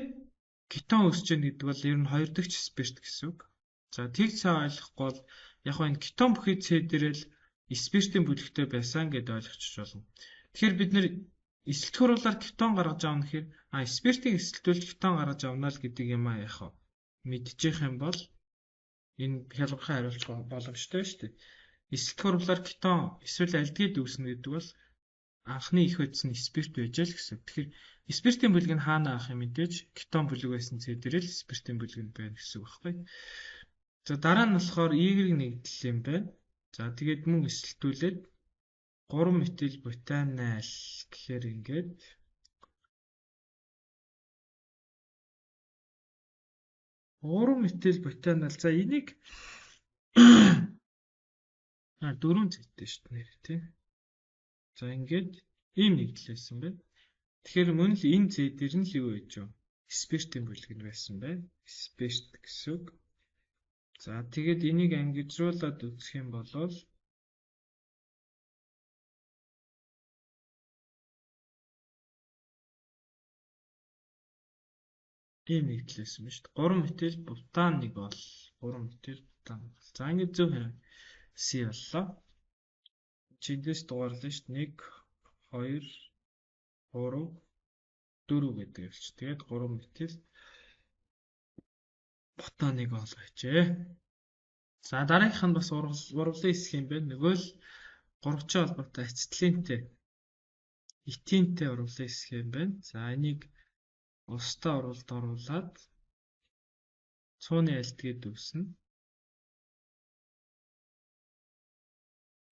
кетон үүсэж байгаа гэдэг бол ер нь 2 дахь спирт гэсэн үг. За тийг цаа ойлгохгүй бол яг энэ кетон бүхий С дээрэл спиртийн бүлэгтэй байсан гэдээ ойлгочих болно. Тэгэхээр бид нэр эсэлт хуруулаар кетон гаргаж аавна гэхээр спиртийг эсэлтүүлж кетон гаргаж аавна л гэдэг юм аа яг мэдчих юм бол энэ хялбархан хариулж боломжтой шүү дээ. Эсэлт хуруулаар кетон эсвэл альдгид үүснэ гэдэг бол анхны их бодис нь спирт байж л гэсэн. Тэгэхээр спиртийн бүлэг нь хаана авах юм мэдээж кетон бүлэг байсан С дээрэл спиртийн бүлэг нь байна гэсэн үг байхгүй. За дараа нь болохоор Y нэгдэл юм байна. За тэгээд мөн эсэлтүүлээд 3 метил бутанал гэхээр ингээд 3 метил бутанал. За энийг 4 зэтэй шүү дээ нэр тий. За ингээд ийм нэгдэл байсан байна. Тэгэхээр мөн л энэ С дээр нь л юу байж вэ? Спиртийн бүлэг нь байсан байна. Спирт гэсэн үг. За тэгээд энийг ангижруулаад үзэх юм бол ийм нэгдэл байсан байна шүү дээ. 3 метил бутан нэг бол 3 метил бутан. За ингэж зөв хэрэг C боллоо. Чиндээс дугаарлаа шүү дээ. 1 2 3 4 гэдэг явчих. Тэгээд 3 метил бутаныг ол байжээ. За дараагийнх нь бас урвалын хэсэг юм байна. Нөгөө л 3-ын холбоотой ацетилентэй этинтэй урвалын хэсэг юм байна. За энийг устай урвалд оруулаад цууны альдгээд үүснэ.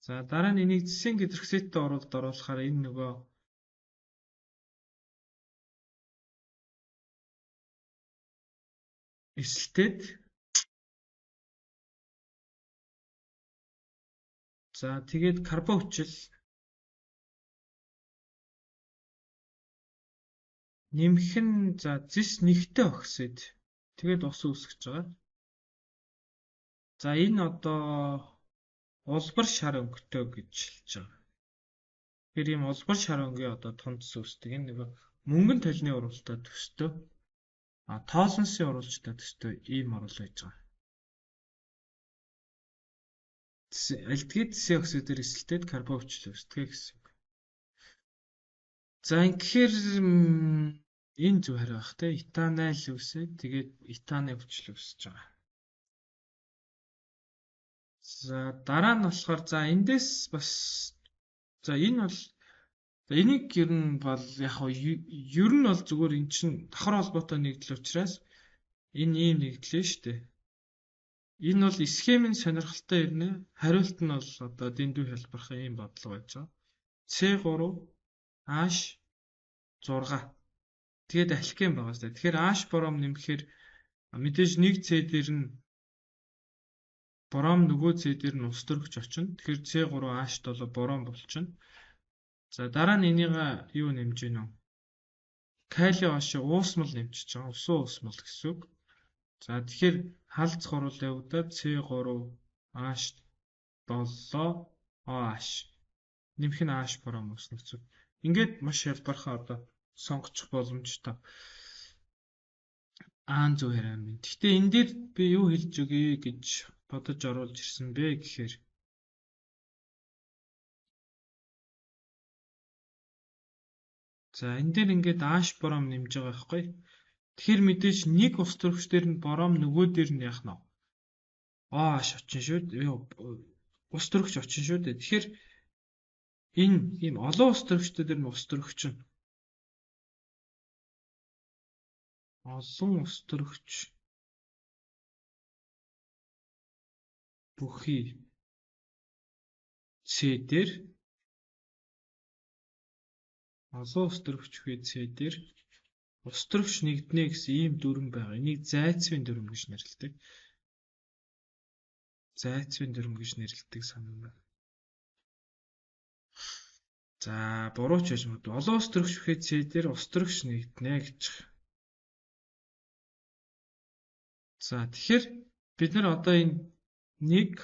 За дараа нь энийг зэсийн гидроксидтай урвалд оруулахаар энэ нөгөө эсэлтэд за тэгээд карбон хүчил нэмэх нь за зис нэгтэй оксид тэгээд ус үүсгэж байгаа. За энэ одоо улбар шар өнгөтэй гэж хэлж байгаа. Тэгэхээр ийм улбар шар өнгийн одоо тунц үүсдэг. Энэ нэг мөнгөн талны урвалтай төстэй. Тоолонсын урвалжтай төстэй ийм урвал байж байгаа. Альдгид зэсийн оксидээр эсэлтэд карбон хүчил үүсдэг гэсэн үг. За ингэхээр энэ зөв хариу бах те этанол үүсээд тэгээд этаны хүчил үүсэж байгаа. За дараа нь болохоор за эндээс бас за энэ бол энийг ер нь бол яг ер нь бол зүгээр эн чинь давхар холбоотой нэгдэл учраас энэ ийм нэгдлээ шүү дээ. Энэ бол схемийн сонирхолтой ирнэ. Хариулт нь бол одоо дэндүү хэлбэрхэн ийм бодлого байж байгаа. C3 H6 тэгээд алкен байгаа шүү дээ. Тэгэхээр H бором нэмэхээр мэдээж нэг C дээр нь бором нөгөө С дээр нь ус төрөгч очино. Тэгэхээр C3H7 бором болчихно. За дараа нь энийг юу нэмж гинэ? Кали оши уусмал нэмчихэж байгаа. Усан уусмал гэсэн үг. За тэгэхээр халдц хурал явагдаад C3H7OH нэмэх нь H бором үүснэ гэсэн үг. Ингээд маш хялбархан одоо сонгочих боломжтой. Зөв хараа юм. Гэхдээ энэ дээр би юу хэлж өгье гэж бодож оруулж ирсэн бэ гэхээр за энэ дээр ингээд H бором нэмж байгаа байхгүй. Тэгэхээр мэдээж нэг ус төрөгч дээр нь бором нөгөө дээр нь яах нь OH очин шүү дээ. Ус төрөгч очин шүү дээ. Тэгэхээр энэ ийм олон ус төрөгчтэй дээр нь ус төрөгч нь олон ус төрөгч бүхий С дээр олон ус төрөгч бүхий С дээр ус төрөгч нэгднэ гэсэн ийм дүрм байгаа. Энийг зайцвийн дүрм гэж нэрлэдэг. Зайцвийн дүрм гэж нэрлэдэг санаа байна. За, буруу ч байж магадгүй. Олон ус төрөгч бүхий C дээр ус төрөгч нэгднэ гэж. За, тэгэхээр бид нар одоо энэ 1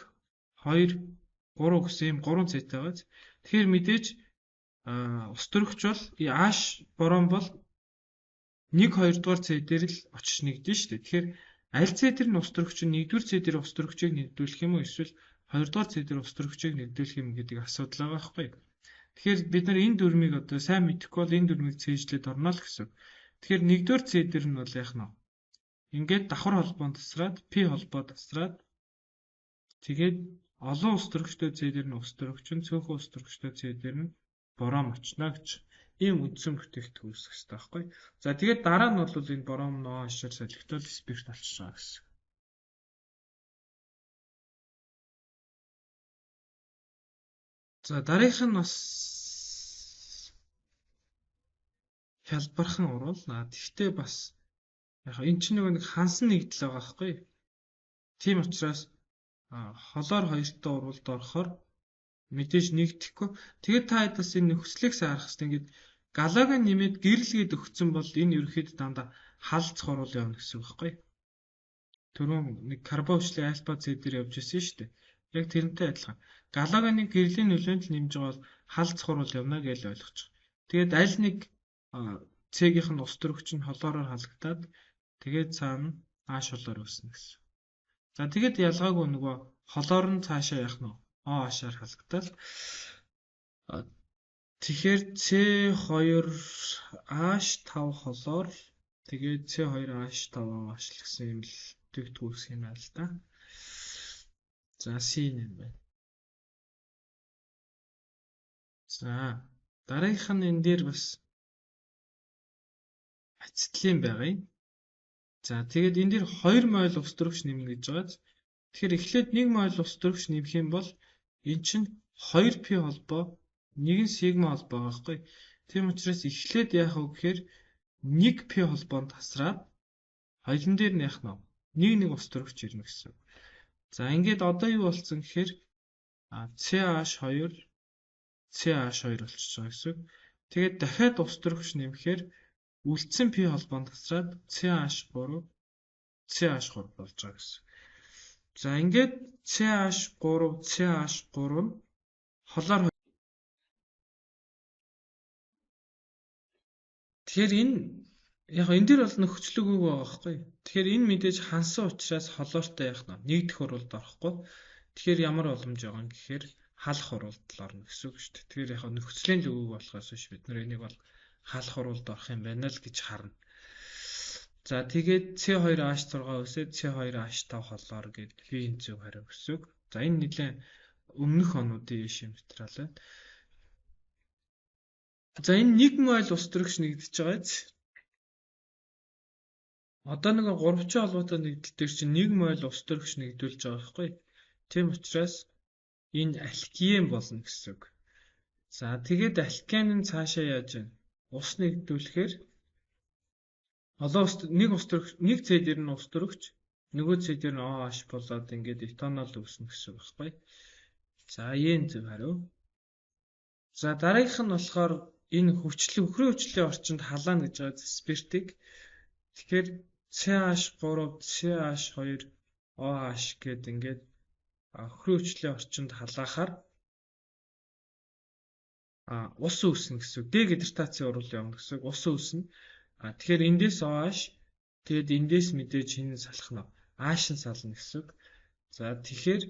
2 3 гэсэн ийм 3 цэтэй байгаа. Тэгэхээр мэдээж ус төрөгч бол H борон бол 1 2 дугаар C дээр л очиж нэгдэн шүү дээ. Тэгэхээр аль C дээр нь ус төрөгч нь 1-р C дээр ус төрөгчийг нэгдүүлэх юм уу эсвэл 2-р C дээр ус төрөгчийг нэгдүүлэх юм гэдэг асуудал байгаа байхгүй. Тэгэхээр бид нар энэ дүрмийг одоо сайн мэдэхгүй бол энэ дүрмийг цээжлээд орно л гэсэн. Тэгэхээр 1-р C дээр нь бол яах нь вэ? Ингээд давхар холбоонд тасраад P холбоо тасраад тэгээд олон ус төрөгчтэй C дээр нь ус төрөгч нь цөөхөн ус төрөгчтэй C дээр нь бором очно гэж ийм үндсэн бүтээгдэхүүн үүсгэх хэрэгтэй байхгүй. За тэгээд дараа нь бол энэ бором ноо ашаар солигдоод спирт болчихж байгаа гэсэн. За дараагийнх нь бас хялбархан оруулна. Тэгтээ бас яг энэ чинь нэг хансан нэгдэл байгаа байхгүй. Тийм учраас холоор хоёртой урвалд орохоор мэдээж нэгдэхгүй. Тэгээд та хэд бас энэ нөхцөлийг сайн харах хэрэгтэй. Ингээд галог нэмээд гэрлгээд өгсөн бол энэ ерөөхдөө дандаа халдцах урвал явна гэсэн үг байхгүй. Түрүүн нэг карбовчлын альфа C дээр явж ирсэн шүү дээ. Яг тэрнтэй адилхан. Галогны гэрлийн нөлөөнд л нэмж байгаа бол халдцах урвал явна гэж ойлгочих. Тэгээд аль нэг C-гийнх нь ус төрөгч нь холоороор халагдаад тэгээд цаана H холоор үүснэ гэсэн. За тэгээд ялгаагүй нөгөө холоор нь цаашаа явах нь OH-аар халагдаад тэгэхээр C2H5 холоор тэгээд C2H5 OH гэсэн юм л төгтгүү үсэх юм байна л да. За C юм байна. За дараагийнх нь энэ дээр бас ацетилен байгаа юм. За тэгээд энэ дээр 2 мол ус төрөгч нэмнэ гэж байгаа. Тэгэхээр эхлээд 1 мол ус төрөгч нэмэх юм бол эн чинь 2P холбоо 1 сигма холбоо байгаа байхгүй. Тийм учраас эхлээд яах вэ гэхээр 1P холбоонд тасраад хоёрын дээр нь яах нь нэг ус төрөгч ирнэ гэсэн. За ингээд одоо юу болсон гэхээр CH2 болчихж байгаа гэсэн. Тэгээд дахиад ус төрөгч нэмэхээр үлдсэн P холбоонд тасраад CH3 болж байгаа гэсэн. За ингээд CH3 нь холоор тэгэхээр энэ дээр бол нөхцөл өгөөг байгаа байхгүй. Тэгэхээр энэ мэдээж хансан учраас холоортой яах нь нэгдэх урвалд орохгүй. Тэгэхээр ямар боломж байгаа юм гэхээр халах урвалд орно гэсэн үг шүү дээ. Тэгэхээр яг нөхцөлийн л өгөөг болохоос биш бид нар энийг бол халах урвалд орох юм байна л гэж харна. За тэгээд C2H6 үсээд C2H5 холоор гэдэг хин зөв хариу гэсэн үг. За энэ нэлээд өмнөх онуудын шим материал байна. За энэ 1 мол ус төрөгч нэгдэж байгаа биз? Одоо нэг 3 холбоотой нэгдэл дээр чинь 1 мол ус төрөгч нэгдүүлж байгаа байхгүй. Тийм учраас энэ алкин болно гэсэн үг. За тэгээд алкин нь цаашаа яаж вэ? Ус нэгдүүлэхээр нэг C дээр нь ус төрөгч, нөгөө C дээр нь OH болоод ингээд этанол үүснэ гэсэн үг байхгүй. За ийм зөв хариу. За дараагийнх нь болохоор энэ хөвхрийн хүчлийн орчинд халаана гэж байгаа спиртик. Тэгэхээр CH3, CH2, OH гэдэг ингээд хөвхрийн хүчлийн орчинд халаахаар ус үүснэ гэсэн үг. Дегидратацийн урвал явна гэсэн үг. Ус үүснэ. Тэгэхээр эндээс OH тэгээд эндээс мэдээж хин салах нь H-ын сална гэсэн үг. За тэгэхээр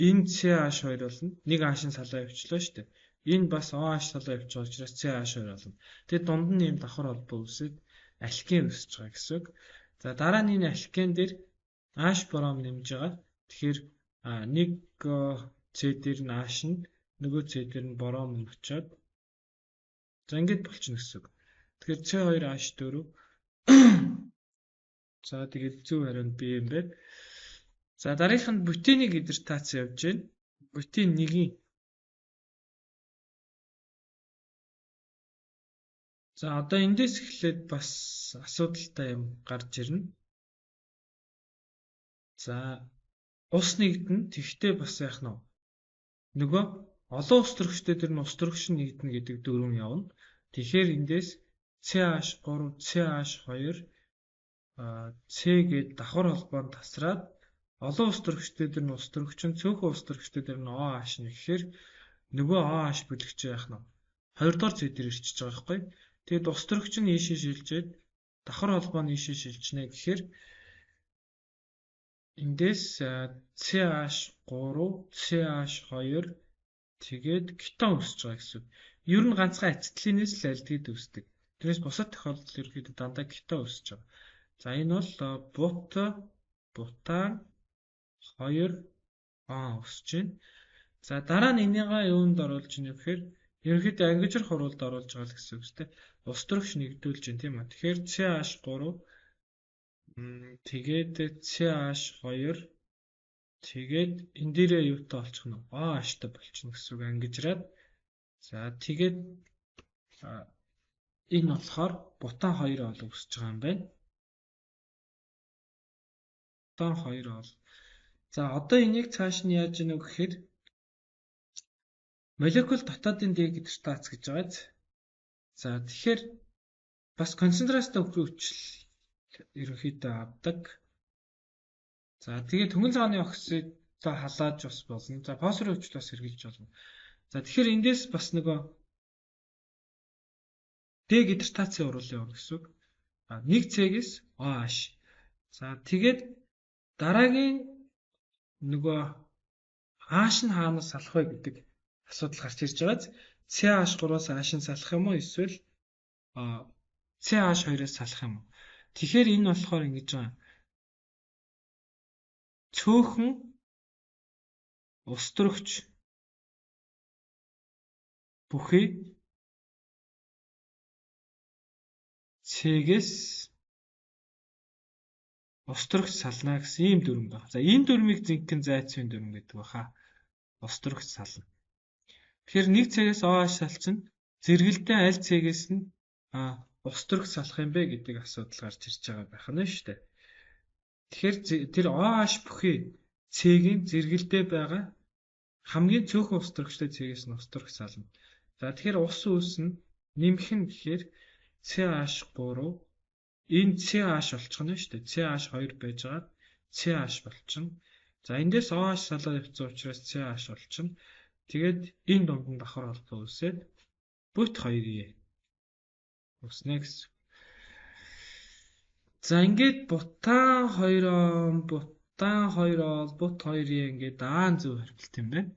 энэ CH2 болно. Нэг H-ын салаа явуулчлаа шүү дээ. Энэ бас OH салаа явуулж байгаа учраас CH2 болно. Тэгээд дунд нь ийм давхар холбоо үүсээд алкин үүсэж байгаа гэсэн үг. За дараа нь энэ алкин дээр H бором нэмж байгаа. Тэгэхээр нэг C дээр нь H нь нөгөө C дээр нь бором очоод за ингэж болчихно гэсэн үг. Тэгэхээр C2H4 за тэгээд зөв хариу нь B юм байна. За дараагийнх нь бутены гидратац явж байна. Бутен 1-ийн. За одоо эндээс эхлээд бас асуудалтай юм гарч ирнэ. За ус нэгдэн тэгтээ бас яах нь нөгөө олон ус төрөгчтэй дээр нь ус төрөгч нь нэгдэнэ гэдэг дөрөв явна. Тэгэхээр эндээс CH3, CH2 C гээд давхар холбоонд тасраад олон ус төрөгчтэй дээр нь ус төрөгч нь цөөхөн ус төрөгчтэй дээр нь OH нь гэхээр нөгөө OH бүлэгч яах нь 2 дугаар Z дээр ирчихэж байгаа байхгүй. Тэгээд ус төрөгч нь ийшээ шилжээд давхар холбоо нь ийшээ шилжнэ гэхээр эндээс CH3, CH2 тэгээд кетон үүсэж байгаа гэсэн. Ер нь ганцхан ацетилинээс л альдгид үүсдэг. Тэрээс бусад тохиолдолд ерөөхдөө дандаа кетон үүсэж байгаа. За энэ бол бутан 2 үүсэж байна. За дараа нь энийгээ юунд оруулж ийнэ гэхээр ерөөхдөө ангижрах хуралд оруулж байгаа л гэсэн үг шүү дээ. Ус төрөгч нэгдүүлж байна тийм үү. Тэгэхээр CH3 тэгээд CH2 тэгээд энэ дээрээ юутай болчих нь OH-тай болчихно гэсэн үг ангижраад. За тэгээд энэ болохоор бутан 2 ол үүсэж байгаа юм байна. Бутан 2 ол. За одоо энийг цааш нь яаж ийнө гэхээр молекул дотоодын дегидратац гэж байгааз. За тэгэхээр бас концентрацтай хүчил ерөнхийдөө авдаг. За тэгээд түнгийн цагааны оксидтай халааж бас болно. За фосфорын хүчил бас хэрглэж болно. За тэгэхээр эндээс бас нөгөө дегидратацийн уруулын явна гэсэн үг. 1C-гээс OH. За тэгээд дараагийн нөгөө H нь хаанаас салах вэ гэдэг асуудал гарч ирж байгааз CH3-аас H нь салах юм уу эсвэл CH2-аас салах юм уу? Тэгэхээр энэ болохоор ингэж байгаа. Цөөхөн ус төрөгч бүхий C-гээс ус төрөгч сална гэсэн ийм дүрм байна. За энэ дүрмийг зинхгэн зайцын дүрм гэдэг баха. Ус төрөгч сална. Тэгэхээр 1C-гээс OH салчихна. Зэрэгэлдээ аль C-гээс нь ус төрөгч салах юм бэ гэдэг асуудал гарч ирж байгаа байх нь шүү дээ. Тэгэхээр тэр OH бүхий C-ийн зэрэгэлдээ байгаа хамгийн цөөхөн ус төрөгчтэй C-гээс нь ус төрөгч сална. За тэгэхээр ус үүснэ нэмэх нь гэхээр CH3 энэ CH болчихно шүү дээ. CH2 байж байгаа CH болчихно. За эндээс OH салаад явсан учраас CH болчихно. Тэгээд энэ дунд нь давхар холбоо үүсээд бут 2E үүснэ гэсэн. За ингээд бутан 2 ол бут 2E ингээд даан зөв харилт юм байна.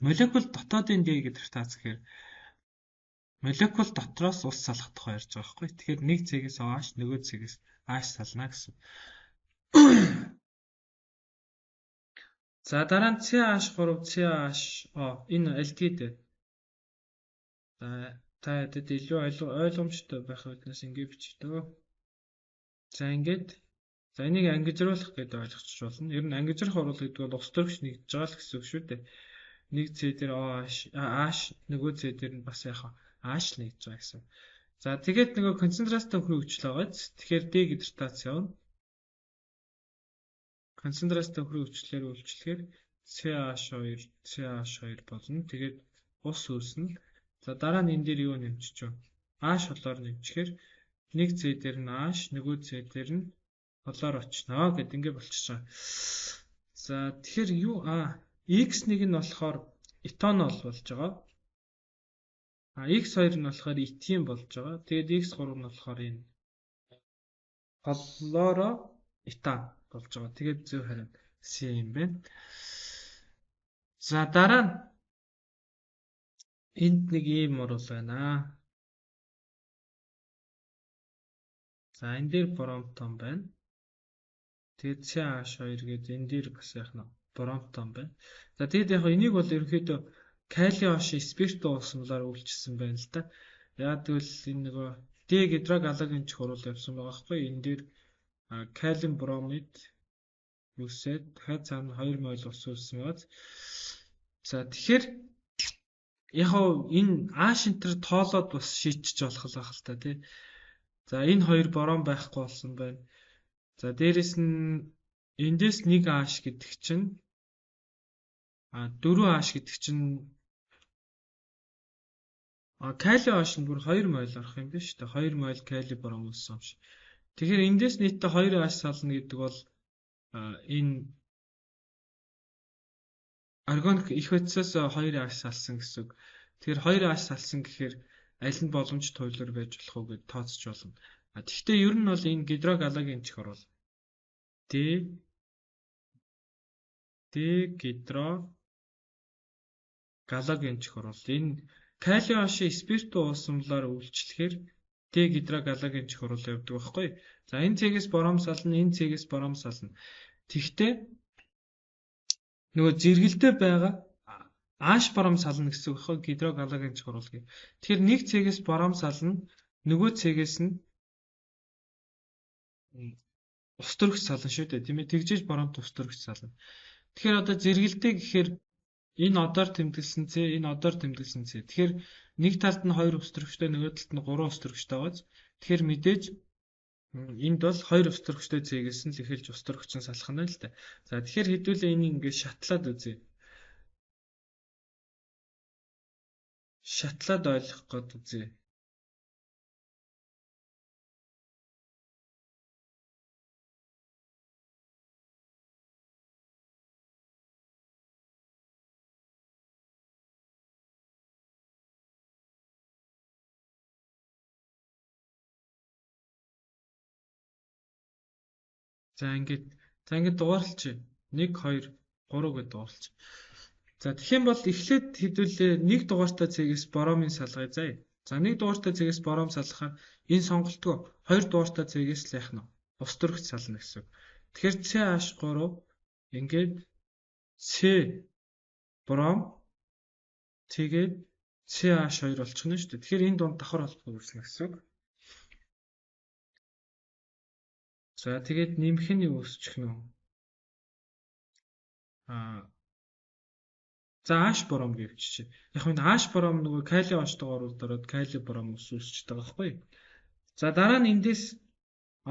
Молекул дотоодын дегидратац гэхээр молекул дотроос ус салах тухай ярьж байгаа байхгүй. Тэгэхээр нэг C-гээс OH, нөгөө C-гээс H сална гэсэн. За дараа нь CH3, энэ альдгид. За та хэд илүү ойлгомжтой байх үднээс ингэ бичдөө. За ингээд за энийг ангижруулах гэдэг ойлгочих болно. Ер нь ангижрах хурал гэдэг бол ус төрөгч нэгдэж байгаа л гэсэн үг шүү дээ. Нэг C дээр OH, H нөгөө C дээр нь бас яхаа H нэгдэж байгаа гэсэн. За тэгээд нөгөө концентрацтай хүчил байгааз. Тэгэхээр дегидратац явна. Концентрацтай хүчлээр үйлчлэхээр CH2 болно. Тэгээд ус үүснэ. За дараа нь энэ дээр юу нэмчих вэ? H холоор нэмчихээр нэг C дээр нь H, нөгөө C дээр нь холоор очно гэд ингэ болчихж байгаа. За тэгэхээр юу X1 нь болохоор этанол болж байгаа. X2 нь болохоор этин болж байгаа. Тэгээд X3 нь болохоор энэ холлоро этан болж байгаа. Тэгээд зөв хариу C юм байна. За дараа нь энд нэг ийм урал байна. За энэ дээр бромтон байна. Тэгээд CH2 гэдэг энэ дээр бас яах нь бромтон байна. За тэгээд яг энийг бол ерөнхийдөө калий ош спирту уусмлаар үйлчилсэн байна л да. Яг тэгвэл энэ нөгөө дегидрогалогийн хурал явсан байгаа байхгүй. Энэ дээр калиум бромид үсээд дахиад цаана 2 мол ус үүссэн байна. За тэгэхээр яг энэ H энтер тоолоод бас шийдчих болох л байх л та тий. За энэ хоёр борон байхгүй болсон байна. За дээрэс нь эндээс нэг H гэдэг чинь 4H гэдэг чинь кали OH нь бүр 2 мол орох юм биш үү? 2 мол кали бором өссөн юм шиг. Тэгэхээр эндээс нийтдээ 2H сална гэдэг бол энэ органик их бодисоос 2H салсан гэсэн үг. Тэгэхээр 2H салсан гэхээр аль нь боломж туйлар байж болох уу гэж тооцож болно. Гэхдээ ер нь бол энэ гидрогалагийн чих орвол гидрогалагийн чих орвол энэ кали OH-ийн спирту уусамлаар үйлчлэхээр гидрогалагийн чих орвол явдаг байхгүй. За энэ цэгээс бором сална, энэ цэгээс бором сална. Тэгвэл нөгөө зэрэгэлдээ байгаа H бором сална гэсэн үг байхгүй гидрогалагийн чих орвол гэх. Тэгэхээр нэг цэгээс бором сална, нөгөө цэгээс нь ус төрөгч сална шүү дээ, тийм ээ. Тэгжээж боромт ус төрөгч сална. Тэгэхээр одоо зэрэгэлдээ гэхээр энэ одоор тэмдэглэсэн C, энэ одоор тэмдэглэсэн C. Тэгэхээр нэг талд нь 2 ус төрөгчтэй, нөгөө талд нь 3 ус төрөгчтэй байгааз. Тэгэхээр мэдээж энд бол 2 ус төрөгчтэй C-гээс нь л эхэлж ус төрөгч нь салах нь л та. За тэгэхээр хэдүүлээ энийг ингээд шатлаад үзье. Шатлаад ойлгох гээд үзье. За ингээд дугаарлалч 1 2 3 гэж дугаарлалч. За тэгэх юм бол эхлээд хэдүүлээ 1 дугаартай цэгээс боромын салгая заа. За 1 дугаартай цэгээс бором салгахаар энэ сонголтгоо 2 дугаартай цэгээс л яах нь ус төрөгч сална гэсэн үг. Тэгэхээр CH3 ингээд C бором тэгээд CH2 болчихно шүү дээ. Тэгэхээр энэ дунд давхар холбоо үүснэ гэсэн үг. За тэгээд нэмэх нь юу өсчих нь вэ? За H бором гэвчиж. Яг нь H бором нөгөө кали OH-тойгоор ороод кали бором өсөж байгаа байхгүй. За дараа нь эндээс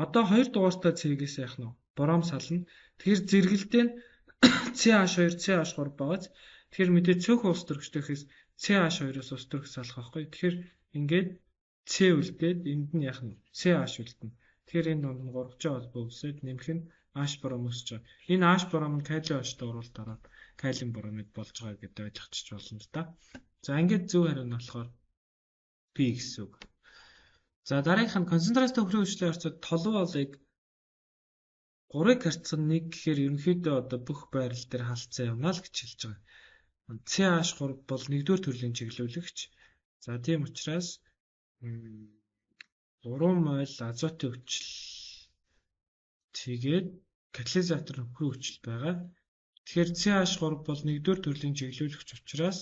одоо 2 дугаартай цэгээс яах нь бором сална. Тэгэхээр зэрэгэлдээ нь CH2 CH3 байгааз. Тэгэхээр мэдээ цөөхөн ус төрөгчтэйхээс CH2-оос ус төрөх салах байхгүй. Тэгэхээр ингээд C үлдээд энд нь яах нь CH үлдэнэ. Тэгэхээр энэ донд нь 3 холбоо үсээд нэмэх нь H бором өсөж байгаа. Энэ H бором нь кали OH-той оруулалт ороод калиум боромид болж байгаа гэдээ ойлгочих болно л да. За ингээд зөв хариу нь болохоор B гэсэн үг. За дараагийнх нь концентрацтай хөрийн хүчлээ харьцаад толгоолыг 3-ыг харьцах нь 1 гэхээр ерөнхийдөө одоо бүх байрал дээр халдсан явна л гэж хэлж байгаа. CH3 бол 1-р төрлийн чиглүүлэгч. За тийм учраас 3 мол азотын хүчил тэгээд катализатор нөхрийн хүчил байгаа. Тэгэхээр CH3 бол 1-р төрлийн чиглүүлэгч учраас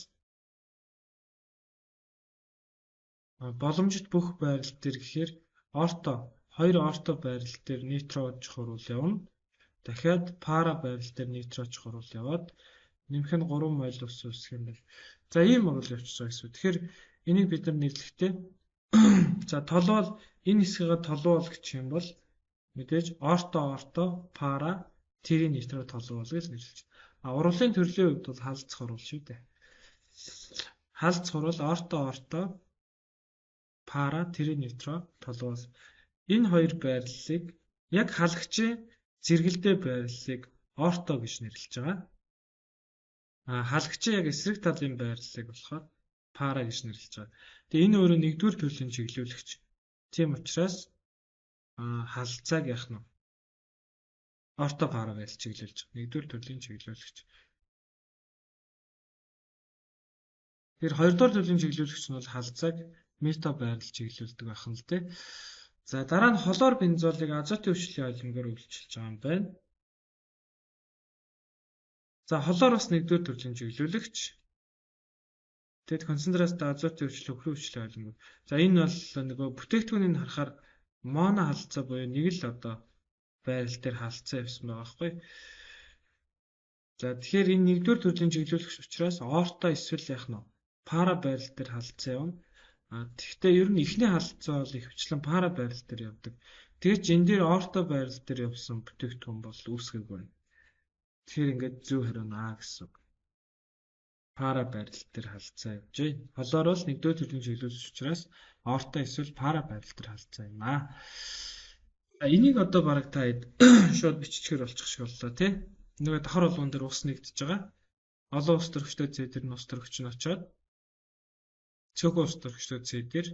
боломжит бүх байрал дээр гэхээр хоёр орто байрал дээр нитро чухал явна. Дахиад пара байрал дээр нитро чухал яваад нэмэх нь 3 мол ус үсэх юм байна. За ийм орол явчихсан гэсэн. Тэгэхээр энийг бид нар нэрлэхдээ за толгоол энэ хэсгийг толгоол гэх юм бол мэдээж орто пара тэрийн нитро толгоол гэж нэрлэж. Урвалын төрлийн хувьд бол халдцах урвал шүү дээ. Халдцах урвал орто пара тэрийн нитро толгоол. Энэ хоёр байрлалыг яг халагчийн зэрэгэлдээ байрлалыг орто гэж нэрлэж байгаа. Халагчийн яг эсрэг талын байрлалыг болохоор пара гэж нэрлэж байгаа. Тэгээ энэ өөрөө 1-р төрлийн чиглүүлэгч. Тийм учраас халдцааг яах нь орто пара гэж чиглүүлж байгаа. 1-р төрлийн чиглүүлэгч. Тэгэхээр 2-р төрлийн чиглүүлэгч нь бол халдцааг мета байрлал чиглүүлдэг байх нь л дээ. За дараа нь холоор бензолыг азотын хүчлийн ойлгомжоор үйлчилж байгаа юм байна. За холоор бас 1-р төрлийн чиглүүлэгч. Тэгэд концентрацтай азотын хүчил хөрийн хүчлийн ойлгомжоор. За энэ бол нөгөө бүтээгдэхүүнийг харахаар моно халдцаа буюу нэг л одоо байрал дээр халдцаа явсан байгаа байхгүй. За тэгэхээр энэ 1-р төрлийн чиглүүлэгч учраас орто эсвэл яах нь пара байрал дээр халдцаа явна. Тэгэхдээ ер нь эхний халдцаа бол ихэвчлэн пара байрал дээр явдаг. Тэгэж энэ дээр орто байрал дээр явсан бүтээгдэхүүн бол үүсгэг байна. Тэгэхээр ингээд зөв хариу нь А гэсэн үг. пара байрал дээр халдцаа явж байна. Холоор бол нэгдүгээр төрлийн чиглүүлж учраас орто эсвэл пара байрал дээр халдцаа юм аа. Энийг одоо бараг та шууд биччихээр болчих шиг боллоо тий. Нөгөө давхар болгон дээр ус нэгдэж байгаа. Олон ус төрөгчтэй зээ дээр нь ус төрөгч нь очоод цөөхөн ус төрөгчтэй зээ дээр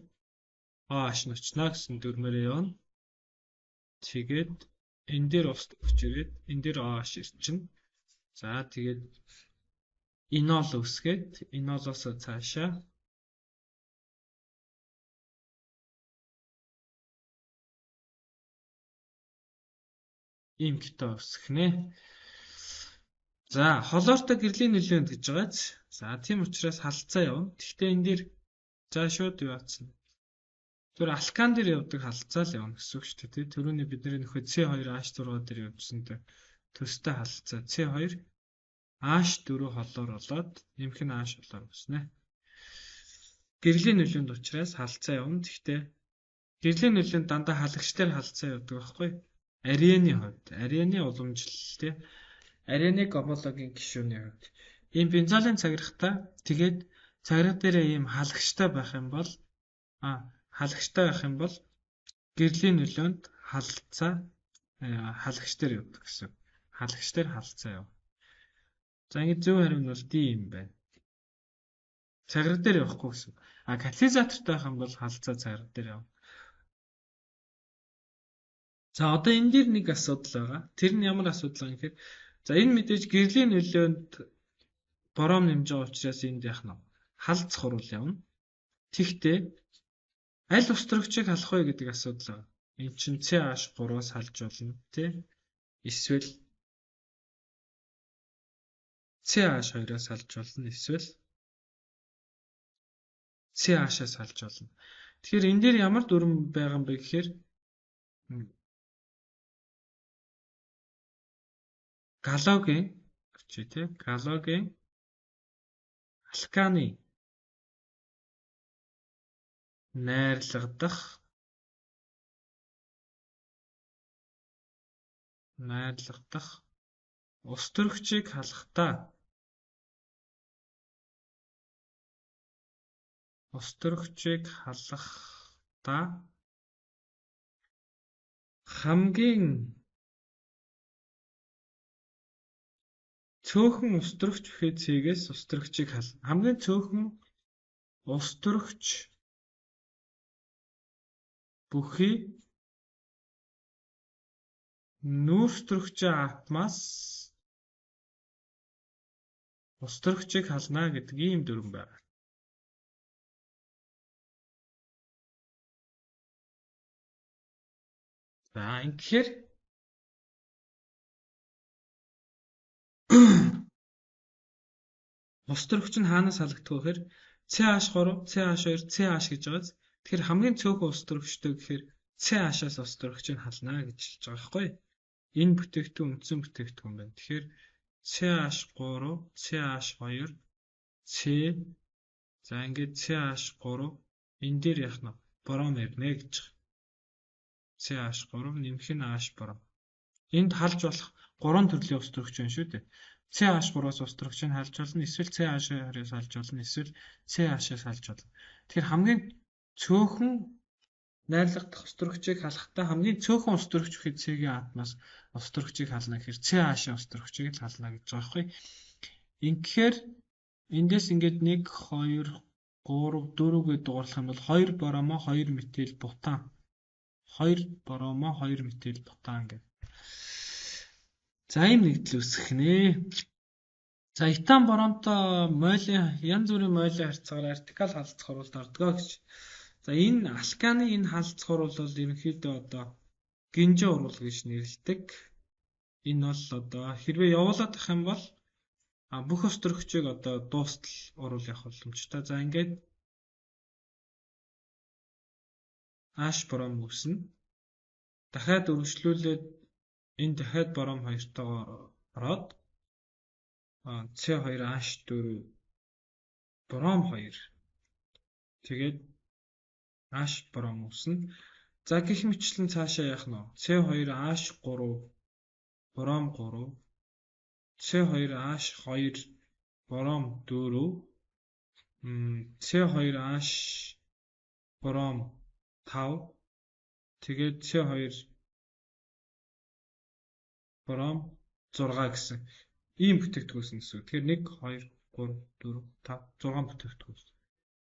ааш нь очно гэсэн дүрмээрээ явна. Тэгээд энэ дээр ус төрөгч ирээд энэ дээр ааш ирчин. За тэгээд инол үсгээд инолоос цаашаа импто үсгэнэ. За холоортой гэрлийн нөлөөнд гэж байгааз. За тийм учраас халдцаа явна. Гэхдээ энэ дээр за шууд юу атсан. Тэр алкан дээр явдаг халдцаа л явна гэсэн үг шүү дээ. Төрөний бидний нөхөд C2H6 дээр явуулсантай төстэй халдцаа C2 H4 холоор болоод нэмэх нь H холоор өснө. Гэрлийн нөлөөнд учраас халдцаа явна. Гэхдээ гэрлийн нөлөөнд дандаа халагчтай халдцаа явдаг байхгүй. Арены хувьд арены уламжлалтэй арены гомологийн гишүүний хувьд ийм бензолын цагиргатай тэгээд цагирга дээр ийм халагчтай байх юм бол гэрлийн нөлөөнд халдцаа халагч дээр явдаг гэсэн. Халагч дээр халдцаа яв. За ингэ зөв хариу нь бол D юм байна. Цагирга дээр явахгүй гэсэн. Катализатортай байх юм бол халдцаа цагирга дээр яв. За одоо энэ дээр нэг асуудал байгаа. Тэр нь ямар асуудал вэ гэхээр за энэ мэдээж гэрлийн нөлөөнд бором нэмж байгаа учраас энд яах нь халдц хурал явна. Тэгтээ аль ус төрөгчийг халах вэ гэдэг асуудал байгаа. Энд чинь CH3-аас халж болно тий. Эсвэл CH2-аас халж болно. Эсвэл CH-аас халж болно. Тэгэхээр энэ дээр ямар дүрм байгаа юм бэ гэхээр галогийн алканы найрлагдах ус төрөгчийг халахдаа хамгийн цөөхөн ус төрөгч бүхий цэгээс ус төрөгчийг хална. Хамгийн цөөхөн ус төрөгч бүхий нүүрс төрөгчийн атомоос ус төрөгчийг хална гэдэг ийм дүрм байна. За ингэхээр ус төрөгч нь хаанаас халагдах вэ гэхээр CH3, CH2, CH гэж байгааз. Тэгэхээр хамгийн цөөхөн ус төрөгчтэй гэхээр CH-аас ус төрөгчийг хална гэж хэлж байгаа байхгүй. Энэ бүтээгдэхүүн үндсэн бүтээгдэхүүн байна. Тэгэхээр CH3, CH2, C за ингээд CH3 энэ дээр яах нь бором ирнэ гэж байгаа. CH3 нэмэх нь H бором. Энд халж болох 3 төрлийн ус төрөгч байна шүү дээ. CH3-аас ус төрөгчийг халж болно, эсвэл CH2-аас халж болно, эсвэл CH-аас халж болно. Тэгэхээр хамгийн цөөхөн найрлагдах ус төрөгчийг халахдаа хамгийн цөөхөн ус төрөгч бүхий C-ийн атомоос ус төрөгчийг хална гэхээр CH-ийн ус төрөгчийг л хална гэж байгаа байхгүй. Ингэхээр эндээс ингээд 1 2 3 4 гэж дугарлах юм бол 2 боромо 2 метил бутан 2 боромо 2 метил бутан гэдэг. За ийм нэгдэл үүсгэнэ. За этан боромтой мойлын янз бүрийн мойлын харьцаагаар артикал халдцах хуралд ордог гэж. За энэ алканы энэ халдцах хурал бол ерөнхийдөө одоо гинжин хурал гэж нэрлэдэг. Энэ бол одоо хэрвээ явуулаад ах юм бол бүх ус төрөгчийг одоо дуустал урал явах боломжтой. За ингээд H бором үүснэ. Дахиад өргөжлүүлээд энэ дахиад бором хоёртойгоо ороод C2H4 бором 2 тэгээд H бором үүснэ. За гэх мэтлэн цаашаа яах нь вэ? C2H3 бором 3 C2H2 бором 4 C2H бором 5 тэгээд C2 бором 6 гэсэн ийм бүтээгдэхүүн гэсэн үг. Тэгэхээр 1 2 3 4 5 6 бүтээгдэхүүн.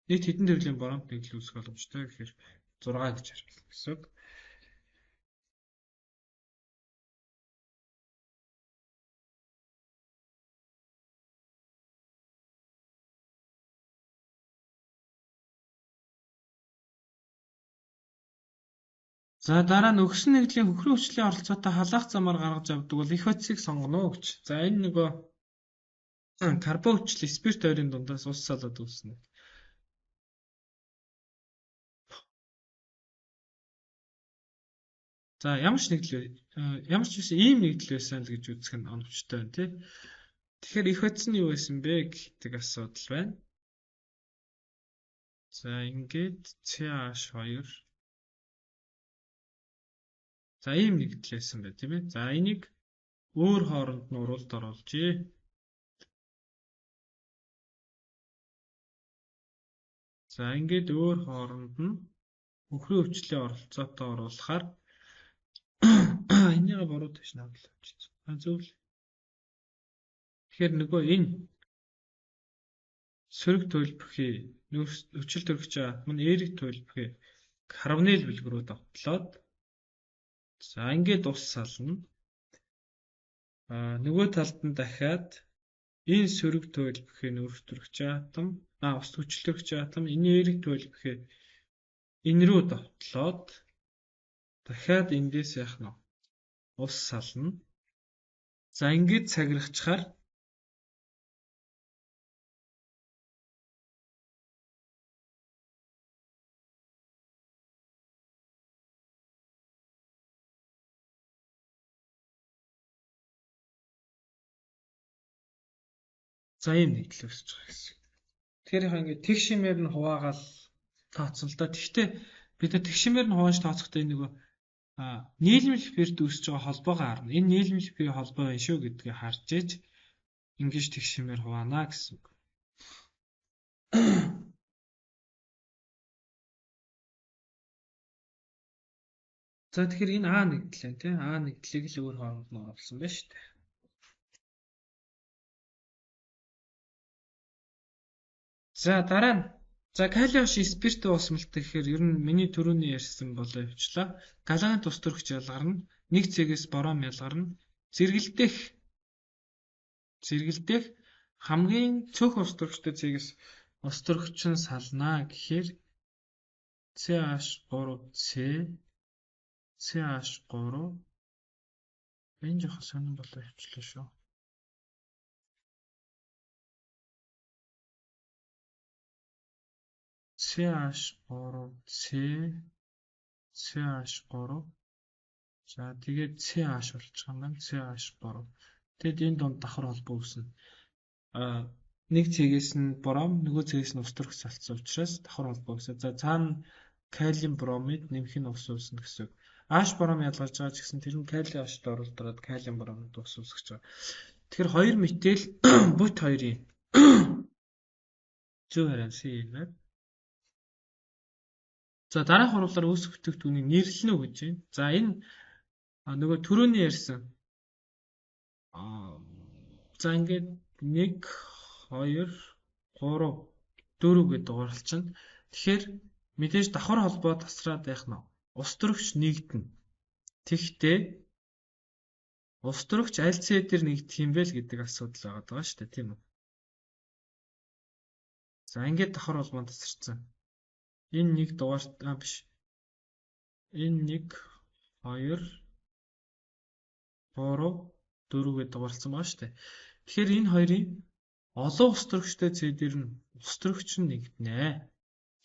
Нийт хэдэн төрлийн бором нэглэл үүсгэх боломжтой гэхээр 6 гэж хариулна гэсэн үг. За дараа нь өгсөн нэгдлийн хөхрөн хүчлийн оролцоотой халаах замаар гаргаж авдаг бол их хойцыг сонгоно гэж. За энэ нөгөө карбон хүчил спирт ойрын дундаас ус салаад үүснэ. За ямар ч биш ийм нэгдэл байсан л гэж үзэх нь оновчтой байна тий. Тэгэхээр их хойц нь юу байсан бэ гэдэг асуудал байна. За ингээд CH2 за ийм нэгдэл байсан бай тийм ээ. За энийг өөр хооронд нь уралд оруулжээ. За ингээд өөр хооронд нь хөхрөн хүчлийн оролцоотой оруулахаар энийг буруу тийш навлаа авчихсан. Зөв л. Тэгэхээр нөгөө энэ сөрөг төлбөрхий хүчил төрөгч атом нь эрэг төлбөрхий карбонил бэлгэрүүд давтлаад за ингээд ус сална. Нөгөө талд нь дахиад энэ сөрөг төлбөрхий нөрөвтөрөгч атом ус хүчил төрөгч атом энэ эрэг төлбөрхий энэ рүү давтлаад дахиад эндээс яах нь ус сална. За ингээд цагиргачаар за ийм нэгдэл үүсэж байгаа гэсэн. Тэгэхээр яг ингээд тэг шимээр нь хуваагаал тооцсон л да. Гэхдээ бид тэг шимээр нь хувааж тооцохдоо энэ нөгөө нийлмэл ферд үүсэж байгаа холбоогоо харна. Энэ нийлмэл фер холбоо байна шүү гэдгийг харж ээж ингэж тэг шимээр хуваана гэсэн үг. За тэгэхээр энэ А нэгдэл байна тийм. А нэгдлийг л өөр хооронд нь оруулсан байна шүү дээ. За дараа нь калий ус спирттэй ус мэлтэй гэхээр ер нь миний түрүүний ярьсан болоо явчлаа. Галагант ус төрөгч ялгарна. Нэг цэгээс бором ялгарна. Зэргэлдэх хамгийн цөөх ус төрөгчтэй цэгээс ус төрөгч нь сална гэхээр CH3C CH3 энэ жоохон сонирн болоо явчлаа шүү. CH3C CH3 за тэгээд CH болчих юм байна. CH3 тэгэд энэ донд давхар холбоо үүснэ. Нэг цэгээс нь бором, нөгөө цэгээс нь ус төрөх салцсан учраас давхар холбоо үүсэ. За цаана калиум бромид нэмэх нь ус үүснэ гэсэн үг. H бором ялгарч байгаа ч гэсэн тэр нь калий H-д оруулаад калиум бромид ус үүсгэж байгаа. Тэгэхээр 2 метил бут 2-ийн зөв харин C байна. За дараах хурлаар үүсэх бүтээгдэхүүнийг нэрлэнэ үү гэж байна. За энэ нөгөө түрүүний ярьсан. За ингээд 1 2 3 4 гэдэг дугаарлалчна. Тэгэхээр мэдээж давхар холбоо тасраад байх нь ус төрөгч нэгдэнэ. Тэгтээ ус төрөгч аль цэ дээр нэгдэх юм бэ л гэдэг асуудал байгаа шүү дээ, тийм үү? За ингээд давхар холбоо тасарсан. Энэ нэг дугаарт биш. Энэ 1 2 3 4 гэдэг дугаарлсан байна шүү дээ. Тэгэхээр энэ хоёрын олон ус төрөгчтэй цэдэр нь ус төрөгч нь нэгднэ.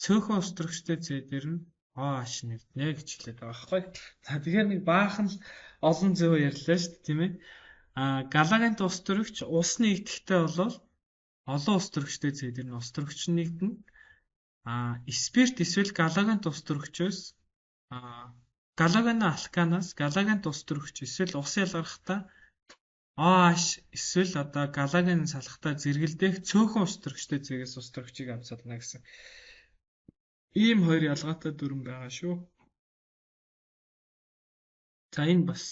Цөөхөн ус төрөгчтэй цэдэр нь OH нэгднэ гэж хэлээд байгаа байхгүй. За тэгэхээр нэг баахан л олон зөв ярьлаа шүү дээ, тийм ээ. Галагант ус төрөгч ус нэгдэхтэй болол олон ус төрөгчтэй цэдэр нь ус төрөгч нь нэгдэнэ. Спирт эсвэл галагант ус төрөгчөөс галаган алканаас галагант ус төрөгч эсвэл ус ялгархтаа OH эсвэл одоо галлагын салхтаа зэргэлдэх цөөхөн ус төрөгчтэй зээгээс ус төрөгчийг авч сална гэсэн. Ийм хоёр ялгаатай дүрм байгаа шүү. За энэ бас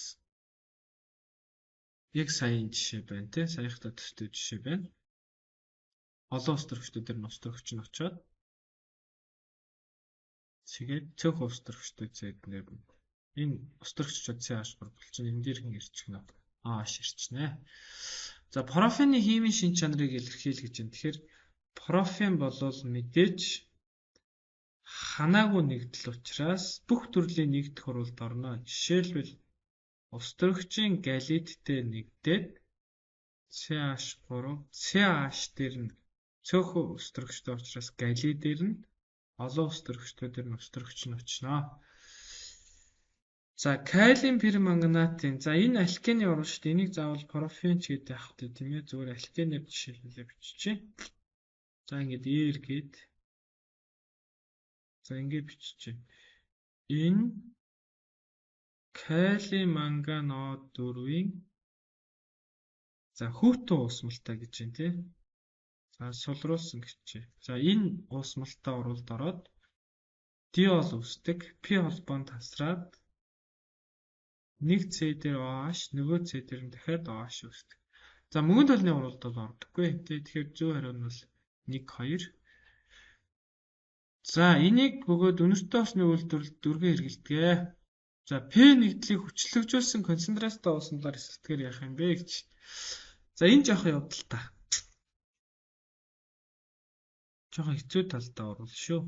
яг саяын жишээ байна тий. Саяхтай төстэй жишээ байна. Олон ус төрөгчдүүд нь ус төрөгч нь очоод тэгээд цөөхөн ус төрөгчтэй зээгнэр энэ ус төрөгччүүд CH3 болчихно. Энэ дээр хэн ирчихнэ? OH ирчихнэ. За профены химийн шин чанарыг илэрхийл гэж байна. Тэгэхээр профен болвол мэдээж ханаагүй нэгдэл учраас бүх төрлийн нэгдэх хуралд орно. Жишээлбэл ус төрөгчийн галидтэй нэгдээд CH3 CH дээр нь цөөхөн ус төрөгчтэй учраас галид дээр нь олон ус төрөгчдүүд нь ус төрөгч нь очно. За калиум перманганатын. За энэ алкены уран шүү дээ. Энийг заавал профен ч гэдэг явах хэрэгтэй тийм ээ. Зүгээр алкенээр жишээлбэлээ биччихье. За ингээд R гээд. За ингээд биччихье. Энэ калиум манган O4-ийн за хүүтэн уусмалтай гэж байна тий. За сулруулсан гэчээ. За энэ уусмалтай уралд ороод диол үүсдэг. P холбоонд тасраад нэг C дээр OH, нөгөө C дээр нь дахиад OH үүсдэг. За мөнгөнд толны уралд бол ордоггүй. Тэгэхээр зөв хариу нь бол 1 2. За энийг бөгөөд өнөртөө усны үйлдвэрлэлд дөргөн хэрэгэлдэг. За P нэгдлийг хүчлэгжүүлсэн концентрацтай уусналаар эсэлтгэр яах юм бэ гэж. За энэ жоохон явдал та. Жоохон хэцүү талдаа орвол шүү.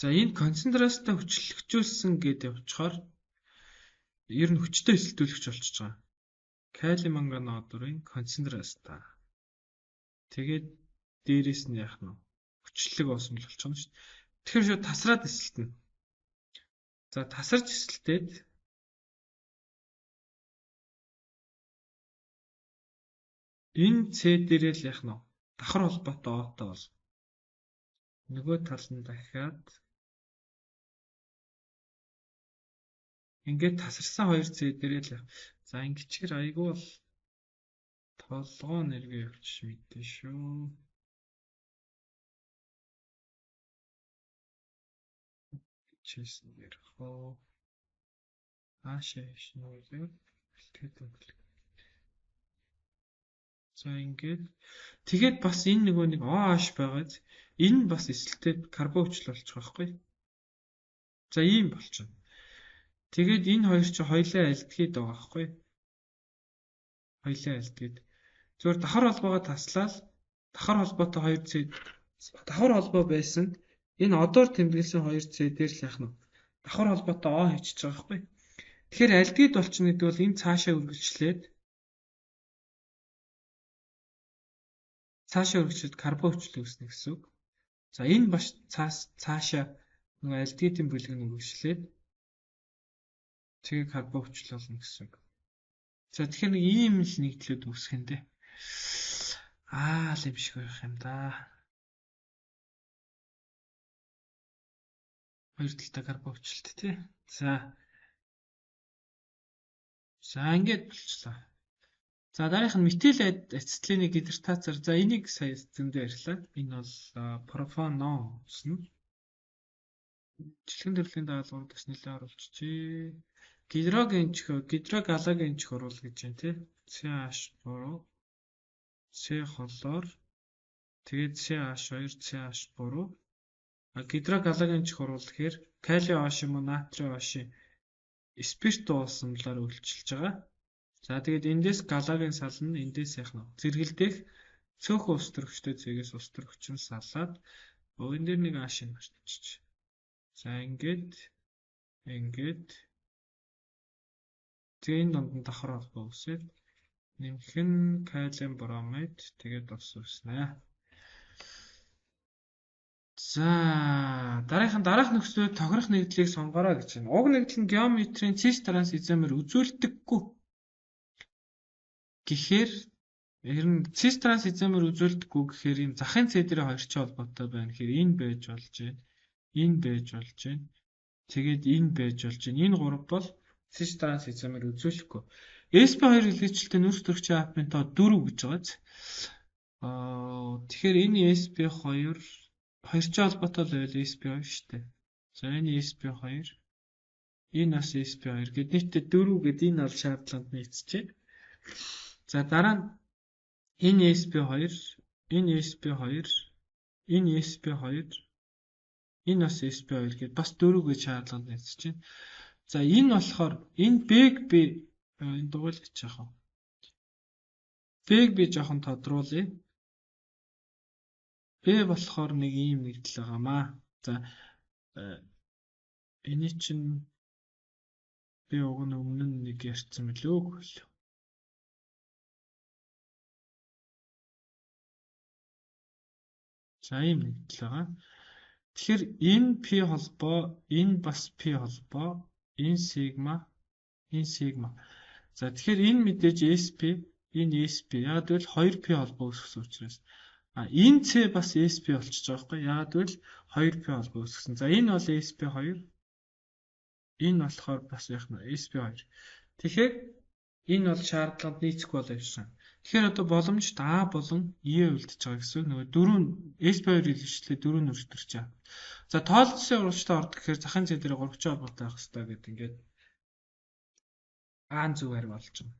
За энэ концентрацтай хүчлэгжүүлсэн гэдээ явуучаар ер нь хүчтэй эсэлтүүлэгч болчихж байгаа. Калиум манган O4-ийн концентрацтай. Тэгээд дээрээс нь яах нь хүчлэг уусмал болчихно шүү дээ. Тэгэхээр шууд тасраад эсэлтэнэ. За тасарч эсэлтээд энэ C дээрээ л яах нь давхар холбоотой О-той бол нөгөө тал нь дахиад ингээд тасарсан хоёр C дээрээ л яах. За ингэчээр айгүй бол толгоо нэргээ явчих мэдээ шүү. Чийсэн дээр хоо аашааш нүгээр бэлтгээд өгөл. За ингээд тэгээд бас энэ нөгөө нэг OH байгааз энэ бас эсэлтээд карбон хүчил болчих واخгүй. За ийм болчихно. Тэгээд энэ хоёр чи хоёлаа альдгээд байгаа байхгүй. Хоёлаа альдгээд. Зүгээр давхар холбоогоо таслаад давхар холбоотой хоёр C давхар холбоо байсан. Энэ одоор тэмдэглэсэн хоёр C дээр л яах нь давхар холбоотой O хийчихэж байгаа байхгүй. Тэгэхээр альдгээд болчихно гэдэг бол энэ цаашаа үргэлжлээд карбон хүчил үүснэ гэсэн үг. За энэ бас цаашаа нөгөө альдгидийн бүлэг нь үргэлжлээд тэгээ карбон хүчил болно гэсэн үг. За тэгэхээр нэг ийм л нэгдлүүд үүсэх юм дээ. Л юм шиг байх юм да. Хоёр талтай карбон хүчилт тий. За ингээд болчихлоо. За дараах нь метил ацетилений гидратацаар. За энийг сая зөндөө ярьлаа. Энэ бол пропанон гэсэн. Жилхэн төрлийн даалгавар бас нэлээд оруулчихжээ. Гидрогалагын чих орул гэж байна тий. CH3 C холоор тэгээд CH2 CH3 гидрогалагын чих орул гэхээр калиум OH юм уу натрийн OH спирт уусамлаар үйлчилж байгаа. За тэгээд эндээс галагын сална, эндээс яах нь зэргэлдэх цөөхөн ус төрөгчтэй зээгээс ус төрөгч нь салаад энэ дээр нэг ааш нь марччих. За ингээд тэгээ энэ донд нь давхар холбоо үсээд нэмэх нь калиум бромид тэгээд ус үснэ. За дараах нөхцөлд тохирох нэгдлийг сонгороо гэж байна. Уг нэгдэл нь геометрийн цис транс изомер үзүүлдэггүй гэхээр Ер нь цис транс эзэмээр үзүүлдэггүй гэхээр энэ захын цэдрийн хоёр ч холбоотой байна. Тэгэхээр энэ байж болж байна. Энэ байж болж байна. Тэгээд энэ байж болж байна. Энэ гурав бол цис транс эзэмээр үзүүлэхгүй. SP2 илгээжлэлтэй нүүрс төрөгчийн апын тоо 4 гэж байгааз. Тэгэхээр энэ SP2 хоёр ч холбоотой байвал SP2 шүү дээ. За энэ SP2, энэ бас SP2 гэд нийтдээ 4 гэд энэ бол шаардлаганд нийцжээ. За дараа нь энэ SP2, энэ SP2, энэ SP2, энэ бас SP2 гэд бас 4 гэж шаардлаганд нийцэж байна. За энэ болохоор энэ бэг би энэ дугуйлж яах вэ? Бэг би жоохон тодруулъя. Б болохоор нэг ийм нэгдэл байгаамаа. За энэ чинь би уг нь өмнө нь нэг ярьсан мөлөө хөл. За ийм нэгдэл байгаа. Тэгэхээр энэ P холбоо, энэ бас P холбоо, энэ сигма, энэ сигма. За тэгэхээр энэ мэдээж SP, энэ SP. Яг л 2P холбоо үүсгэсэн учраас энэ C бас SP болчихж байгаа байхгүй. Яг л 2P холбоо үүсгэсэн. За энэ бол SP2. Энэ болохоор бас яах нь SP2. Тэгэхээр энэ бол шаардлаганд нийцэхгүй болоо явсан. Тэгэхээр одоо боломжит А болон E үлдчихэж байгаа гэсэн. Нөгөө 4 SP2 илэрчлээ 4 нүүрс төрчээ. За тоолцсон урагштай ордог гэхээр захын цэдрийг 3 холбоотой байх хэрэгтэй гэдэг ингээд аан зүг хариу болж байна.